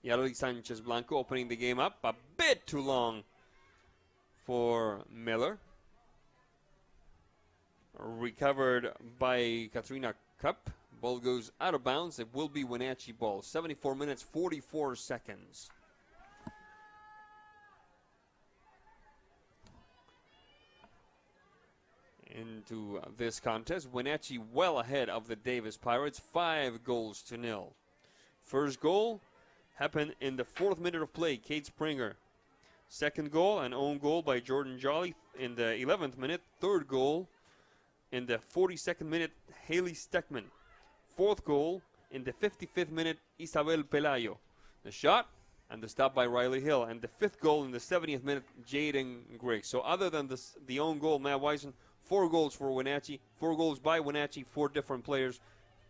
Speaker 2: Yareli Sanchez Blanco opening the game up. A bit too long for Miller. Recovered by Katrina Cup. Ball goes out of bounds. It will be Wenachee ball. 74 minutes, 44 seconds. Into this contest, Wenachee well ahead of the Davis Pirates, 5-0. First goal happened in the 4th minute of play, Kate Springer. Second goal, an own goal by Jordan Jolly in the 11th minute. Third goal in the 42nd minute, Haley Steckman. Fourth goal in the 55th minute, Isabel Pelayo. The shot and the stop by Riley Hill. And the 5th goal in the 70th minute, Jaden Griggs. So other than the own goal, Matt Wisen, 4 goals for Wenachee. 4 goals by Wenachee, 4 different players.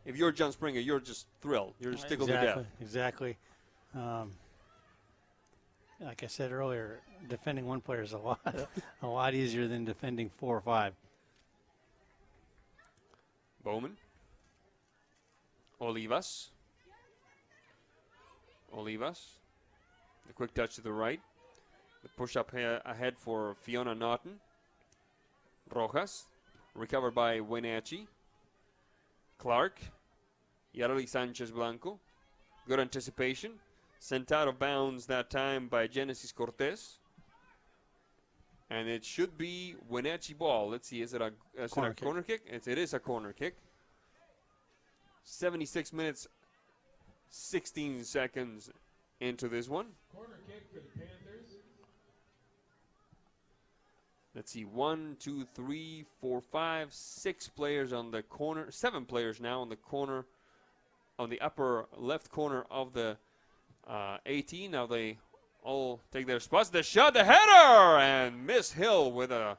Speaker 2: If you're John Springer, you're just thrilled. You're just tickled to death.
Speaker 3: Exactly. Like I said earlier, defending one player is a lot easier than defending 4 or 5.
Speaker 2: Bowman. Olivas. The quick touch to the right. The push-up ahead for Fiona Naughton. Rojas. Recovered by Wenachee. Clark. Yareli Sanchez Blanco. Good anticipation. Sent out of bounds that time by Genesis Cortez. And it should be Wenachee ball. Let's see, is it a corner kick? It is a corner kick. 76 minutes, 16 seconds into this one.
Speaker 16: Corner kick for the Panthers.
Speaker 2: Let's see, 1, 2, 3, 4, 5, 6 players on the corner. 7 players now on the corner, on the upper left corner of the 18. Now they all take their spots. The shot, the header, and Miss Hill with the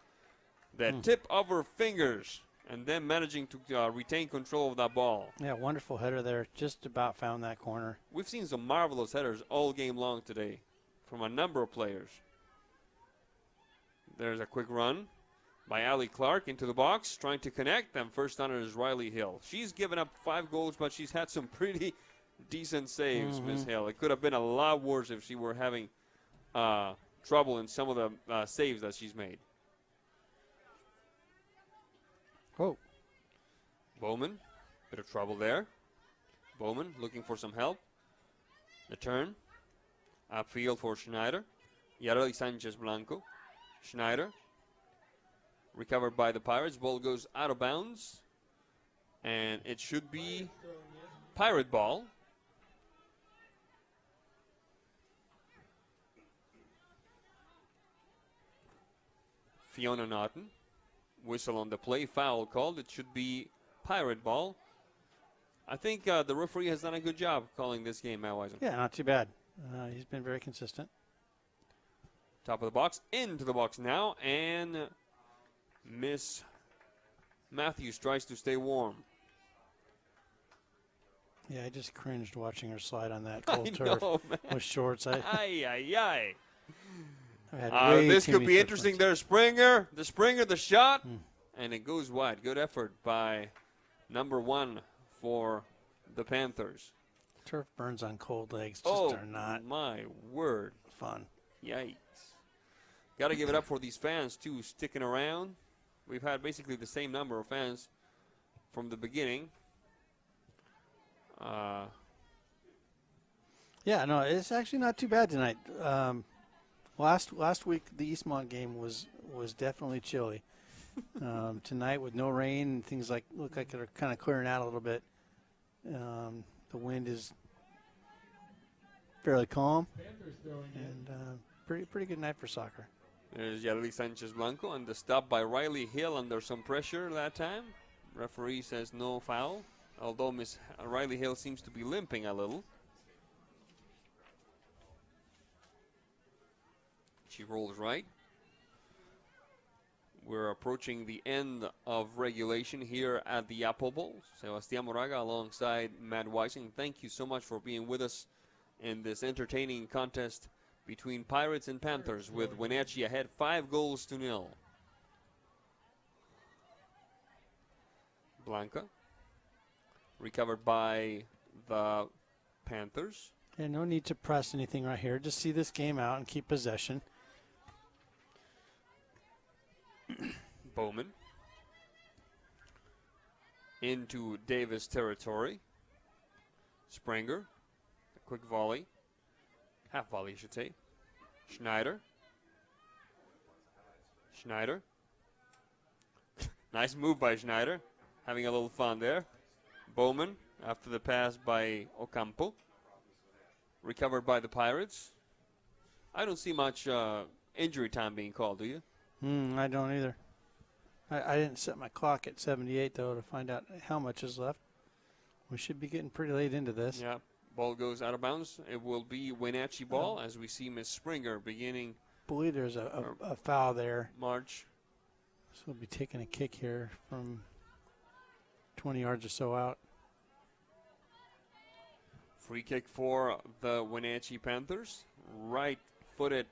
Speaker 2: tip of her fingers, and then managing to retain control of that ball.
Speaker 3: Yeah, wonderful header there. Just about found that corner.
Speaker 2: We've seen some marvelous headers all game long today from a number of players. There's a quick run by Allie Clark into the box, trying to connect, and first on it is Riley Hill. She's given up 5 goals, but she's had some pretty decent saves, Miss Hill. It could have been a lot worse if she were having trouble in some of the saves that she's made.
Speaker 3: Oh.
Speaker 2: Bowman, bit of trouble there. Bowman looking for some help. The turn. Upfield for Schneider. Yareli Sanchez Blanco. Schneider. Recovered by the Pirates. Ball goes out of bounds. And it should be Pirate ball. Fiona Naughton. Whistle on the play, foul called. It should be Pirate ball. I think the referee has done a good job calling this game, Matt Wiseman.
Speaker 3: Yeah, not too bad. He's been very consistent.
Speaker 2: Top of the box, into the box now, and Miss Matthews tries to stay warm.
Speaker 3: Yeah, I just cringed watching her slide on that cold turf with shorts.
Speaker 2: Aye.
Speaker 3: This
Speaker 2: This could be interesting. There's Springer, the shot, and it goes wide. Good effort by number 1 for the Panthers.
Speaker 3: Turf burns on cold legs just are not
Speaker 2: my word.
Speaker 3: Fun.
Speaker 2: Yikes. Got to give it up for these fans, too, sticking around. We've had basically the same number of fans from the beginning.
Speaker 3: Yeah, no, it's actually not too bad tonight. Last week the Eastmont game was definitely chilly. Tonight with no rain and things look like they're kind of clearing out a little bit. The wind is fairly calm, and pretty good night for soccer.
Speaker 2: There's Yareli Sanchez Blanco, and the stop by Riley Hill under some pressure that time. Referee says no foul, although Miss Riley Hill seems to be limping a little. She rolls right. We're approaching the end of regulation here at the Apple Bowl. Sebastián Moraga alongside Matt Weising. Thank you so much for being with us in this entertaining contest between Pirates and Panthers, with Wenachee ahead 5-0. Blanca. Recovered by the Panthers.
Speaker 3: Yeah, no need to press anything right here. Just see this game out and keep possession.
Speaker 2: Bowman into Davis territory. Springer, a quick volley, half volley, I should say. Schneider. Nice move by Schneider, having a little fun there. Bowman after the pass by Ocampo. Recovered by the Pirates. I don't see much injury time being called, do you?
Speaker 3: I don't either. I didn't set my clock at 78, though, to find out how much is left. We should be getting pretty late into this.
Speaker 2: Yeah, ball goes out of bounds. It will be Wenachee ball as we see Miss Springer beginning.
Speaker 3: I believe there's a foul there.
Speaker 2: March.
Speaker 3: So we'll be taking a kick here from 20 yards or so out.
Speaker 2: Free kick for the Wenachee Panthers. Right-footed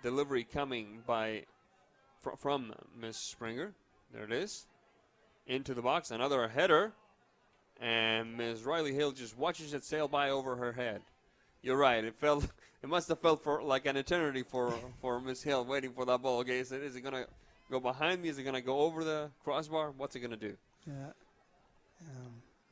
Speaker 2: delivery coming by from Miss Springer. There it is. Into the box. Another header. And Ms. Riley Hill just watches it sail by over her head. You're right. It felt it must have felt for like an eternity for Miss Hill waiting for that ball. Okay, so is it gonna go behind me? Is it gonna go over the crossbar? What's it gonna do?
Speaker 18: Yeah.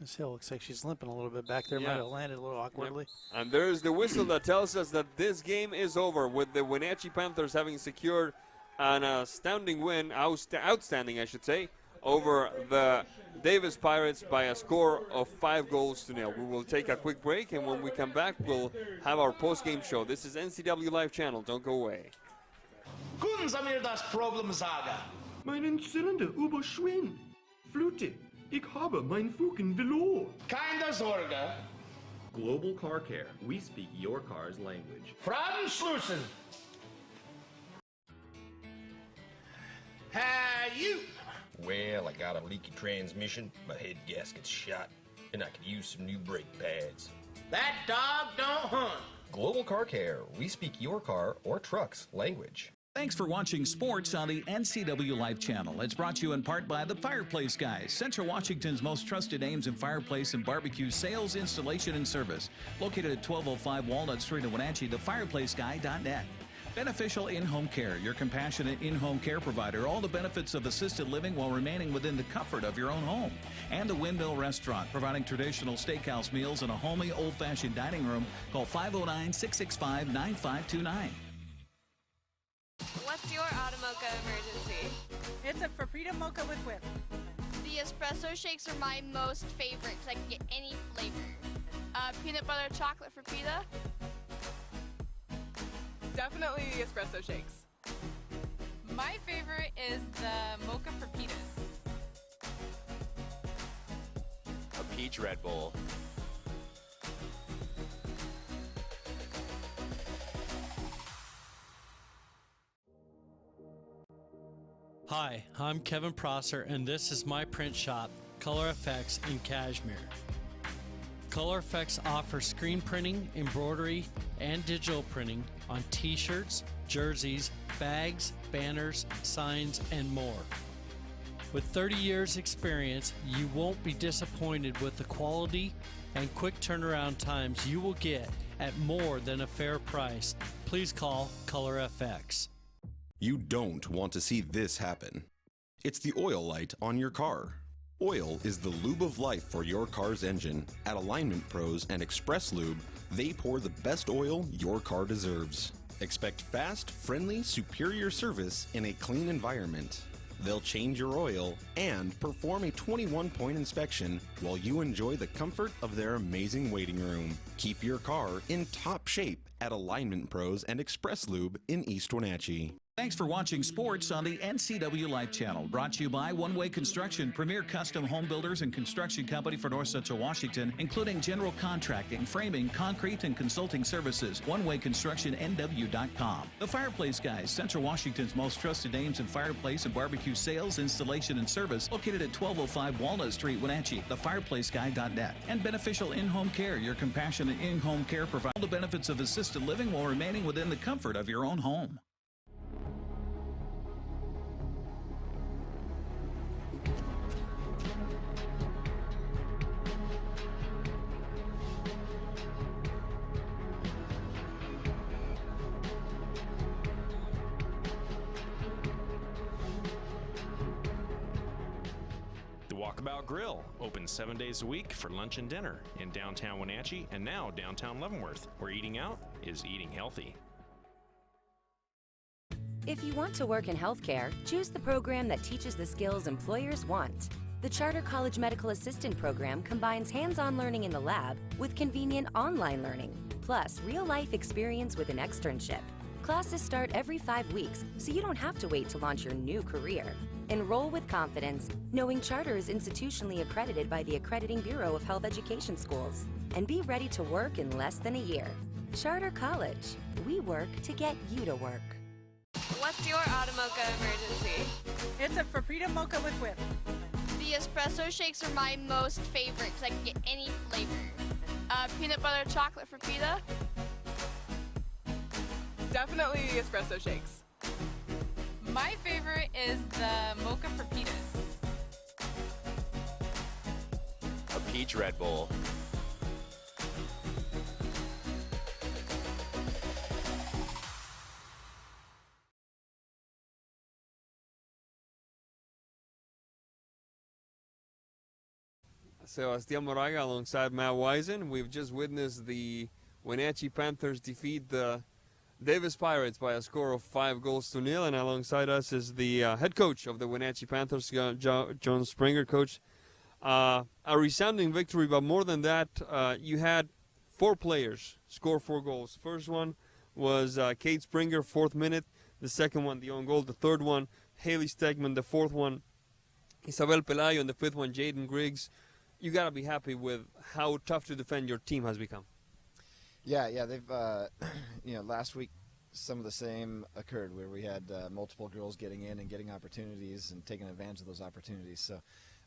Speaker 18: Miss Hill looks like she's limping a little bit back there. Might have landed a little awkwardly.
Speaker 2: Yep. And there's the whistle that tells us that this game is over, with the Wenachee Panthers having secured an astounding win, outstanding I should say, over the Davis Pirates by a score of 5-0. We will take a quick break, and when we come back, we'll have our post-game show. This is NCW Live Channel. Don't go away.
Speaker 8: Können Sie mir das Problem sagen?
Speaker 9: Meinen Zylinder überschwingen. Flute, ich habe mein Fugen verloren.
Speaker 8: Keine Sorge.
Speaker 17: Global Car Care. We speak your car's language.
Speaker 8: Fragen schließen. Hey, you.
Speaker 10: Well, I got a leaky transmission, my head gasket's shot, and I could use some new brake pads.
Speaker 8: That dog don't hunt.
Speaker 10: Global Car Care. We speak your car or truck's language.
Speaker 4: Thanks for watching sports on the NCWLIFE channel. It's brought to you in part by the Fireplace Guys, Central Washington's most trusted names in fireplace and barbecue sales, installation, and service. Located at 1205 Walnut Street in Wenatchee, thefireplaceguy.net. Beneficial In-Home Care, your compassionate in-home care provider. All the benefits of assisted living while remaining within the comfort of your own home. And the Windmill Restaurant, providing traditional steakhouse meals in a homey, old-fashioned dining room. Call 509-665-9529.
Speaker 11: What's your Automocha emergency?
Speaker 12: It's a Frapita Mocha with whip.
Speaker 11: The espresso shakes are my most favorite because I can get any flavor. Peanut butter chocolate Frapita.
Speaker 12: Definitely the espresso shakes. My favorite is the Mocha for Pitas.
Speaker 13: A peach Red Bull.
Speaker 14: Hi, I'm Kevin Prosser, and this is my print shop, Color Effects in Cashmere. Color Effects offers screen printing, embroidery, and digital printing on t-shirts, jerseys, bags, banners, signs, and more. With 30 years experience, you won't be disappointed with the quality and quick turnaround times you will get at more than a fair price. Please call Color FX.
Speaker 15: You don't want to see this happen. It's the oil light on your car. Oil is the lube of life for your car's engine. At Alignment Pros and Express Lube, they pour the best oil your car deserves. Expect fast, friendly, superior service in a clean environment. They'll change your oil and perform a 21-point inspection while you enjoy the comfort of their amazing waiting room. Keep your car in top shape at Alignment Pros and Express Lube in East Wenatchee.
Speaker 4: Thanks for watching sports on the NCWLIFE channel. Brought to you by One Way Construction, premier custom home builders and construction company for North Central Washington, including general contracting, framing, concrete, and consulting services. OneWayConstructionNW.com. The Fireplace Guys, Central Washington's most trusted names in fireplace and barbecue sales, installation, and service. Located at 1205 Walnut Street, Wenatchee. TheFireplaceGuy.net. And Beneficial In-Home Care, your compassionate in-home care provider. All the benefits of assisted living while remaining within the comfort of your own home.
Speaker 7: Walkabout Grill, open 7 days a week for lunch and dinner in downtown Wenatchee and now downtown Leavenworth, where eating out is eating healthy.
Speaker 6: If you want to work in healthcare, choose the program that teaches the skills employers want. The Charter College Medical Assistant Program combines hands-on learning in the lab with convenient online learning, plus real-life experience with an externship. Classes start every 5 weeks, so you don't have to wait to launch your new career. Enroll with confidence, knowing Charter is institutionally accredited by the Accrediting Bureau of Health Education Schools, and be ready to work in less than a year. Charter College. We work to get you to work.
Speaker 11: What's your Automocha emergency?
Speaker 12: It's a Frapita Mocha with whip.
Speaker 11: The espresso shakes are my most favorite because I can get any flavor. Peanut butter chocolate Frapita.
Speaker 12: Definitely the espresso shakes. My favorite is the Mocha for Pitas.
Speaker 13: A peach Red Bull.
Speaker 2: Sebastián Moraga alongside Matt Wisen. We've just witnessed the Wenatchee Panthers defeat the Davis Pirates by a score of 5-0, and alongside us is the head coach of the Wenatchee Panthers, John Springer. Coach, a resounding victory, but more than that, you had 4 players score 4 goals. First one was Kate Springer, 4th minute. The second one, the own goal. The third one, Haley Stegman. The 4th one, Isabel Pelayo. And the 5th one, Jaden Griggs. You got to be happy with how tough to defend your team has become.
Speaker 5: Yeah, they've, last week some of the same occurred where we had multiple girls getting in and getting opportunities and taking advantage of those opportunities. So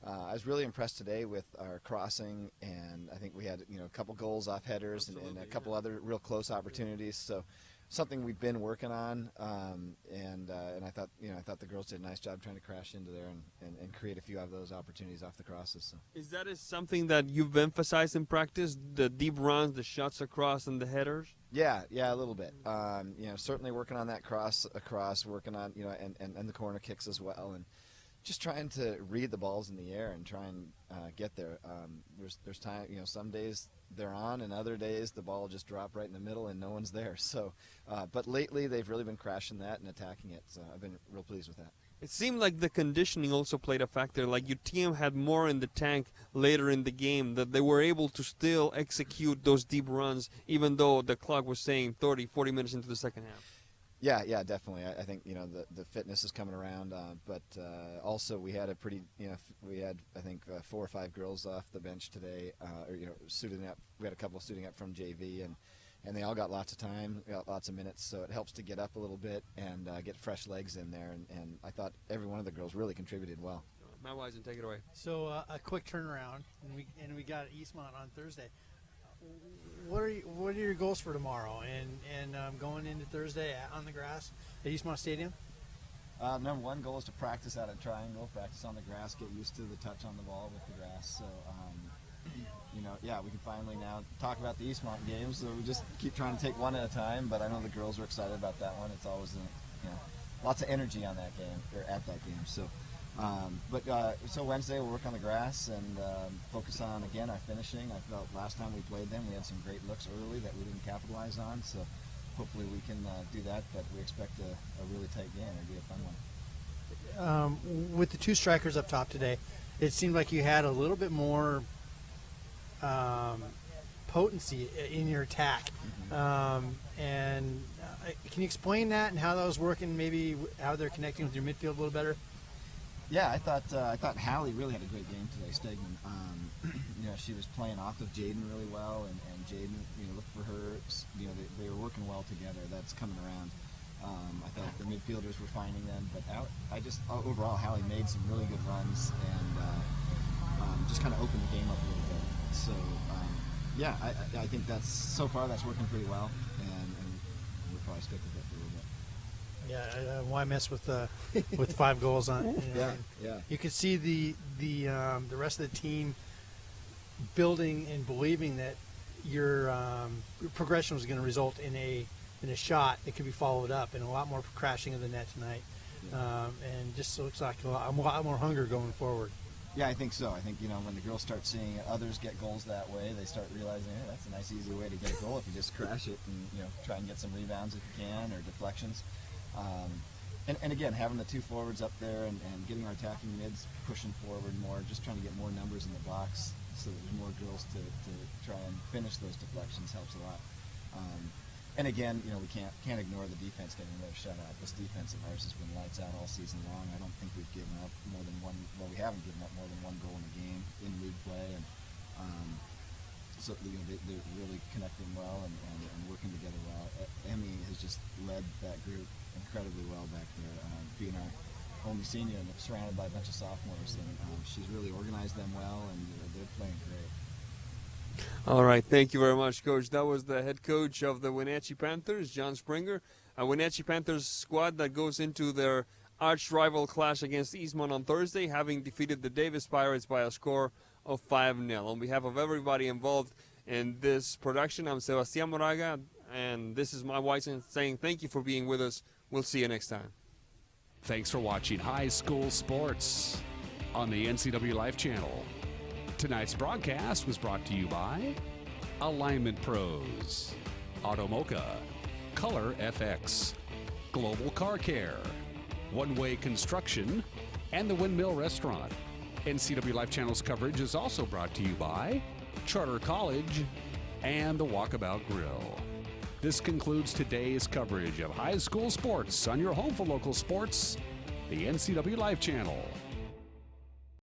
Speaker 5: I was really impressed today with our crossing, and I think we had, a couple goals off headers and a couple other real close opportunities. So something we've been working on, and I thought the girls did a nice job trying to crash into there and create a few of those opportunities off the crosses. So.
Speaker 2: Is that something that you've emphasized in practice, the deep runs, the shots across, and the headers?
Speaker 5: Yeah, a little bit. Certainly working on that across, working on, and the corner kicks as well, and just trying to read the balls in the air and try and get there. There's time, some days they're on, and other days the ball will just drop right in the middle and no one's there. So, but lately they've really been crashing that and attacking it. So I've been real pleased with that.
Speaker 2: It seemed like the conditioning also played a factor. Like your team had more in the tank later in the game, that they were able to still execute those deep runs, even though the clock was saying 30, 40 minutes into the second half.
Speaker 5: Yeah, definitely. I think the fitness is coming around, but also we had I think 4 or 5 girls off the bench today, suiting up. We had a couple suiting up from JV, and they all got lots of time, got lots of minutes, so it helps to get up a little bit and get fresh legs in there. And I thought every one of the girls really contributed well.
Speaker 2: Matt Wisen, take it away.
Speaker 3: So a quick turnaround, and we got Eastmont on Thursday. What are your goals for tomorrow and going into Thursday on the grass at Eastmont Stadium?
Speaker 5: Number one goal is to practice out of triangle, practice on the grass, get used to the touch on the ball with the grass. So, we can finally now talk about the Eastmont games. So we just keep trying to take one at a time. But I know the girls are excited about that one. It's always lots of energy on that game or at that game. So. So Wednesday we'll work on the grass and focus on, again, our finishing. I felt last time we played them we had some great looks early that we didn't capitalize on, so hopefully we can do that, but we expect a really tight game. It'll be a fun one.
Speaker 3: With the 2 strikers up top today, it seemed like you had a little bit more potency in your attack. Can you explain that and how that was working, maybe how they're connecting with your midfield a little better?
Speaker 5: Yeah, I thought Hallie really had a great game today, Stegman. She was playing off of Jaden really well, and Jaden, looked for her. They were working well together. That's coming around. I thought the midfielders were finding them, but overall, Hallie made some really good runs and just kind of opened the game up a little bit. So, I think so far that's working pretty well, and we'll probably stick with it for a little bit.
Speaker 3: Yeah, why mess with 5 goals on?
Speaker 5: Yeah.
Speaker 3: You could see the rest of the team building and believing that your progression was going to result in a shot that could be followed up, and a lot more crashing of the net tonight, and just looks like a lot more hunger going forward.
Speaker 5: Yeah, I think so. I think when the girls start seeing others get goals that way, they start realizing, hey, that's a nice, easy way to get a goal if you just crash it and try and get some rebounds if you can, or deflections. And again, having the 2 forwards up there and getting our attacking mids pushing forward more, just trying to get more numbers in the box so that there's more girls to try and finish those deflections helps a lot. And again, we can't ignore the defense getting another shutout. This defense of ours has been lights out all season long. I don't think we've given up more than one. Well, we haven't given up more than 1 goal in a game in league play, and so they're really connecting well and working together well. Emmy has just led that group incredibly well back there, being our only senior and surrounded by a bunch of sophomores, and she's really organized them well, and they're playing great.
Speaker 2: All right, thank you very much, Coach. That was the head coach of the Wenatchee Panthers, John Springer. A Wenatchee Panthers squad that goes into their arch-rival clash against Eastmont on Thursday, having defeated the Davis Pirates by a score of 5-0. On behalf of everybody involved in this production, I'm Sebastián Moraga, and this is my Wisen saying thank you for being with us. We'll see you next time.
Speaker 1: Thanks for watching High School Sports on the NCWLIFE channel. Tonight's broadcast was brought to you by Alignment Pros, Automoca, Color FX, Global Car Care, One Way Construction, and the Windmill Restaurant. NCW Life Channel's coverage is also brought to you by Charter College and the Walkabout Grill. This concludes today's coverage of high school sports on your home for local sports, the NCW Life Channel.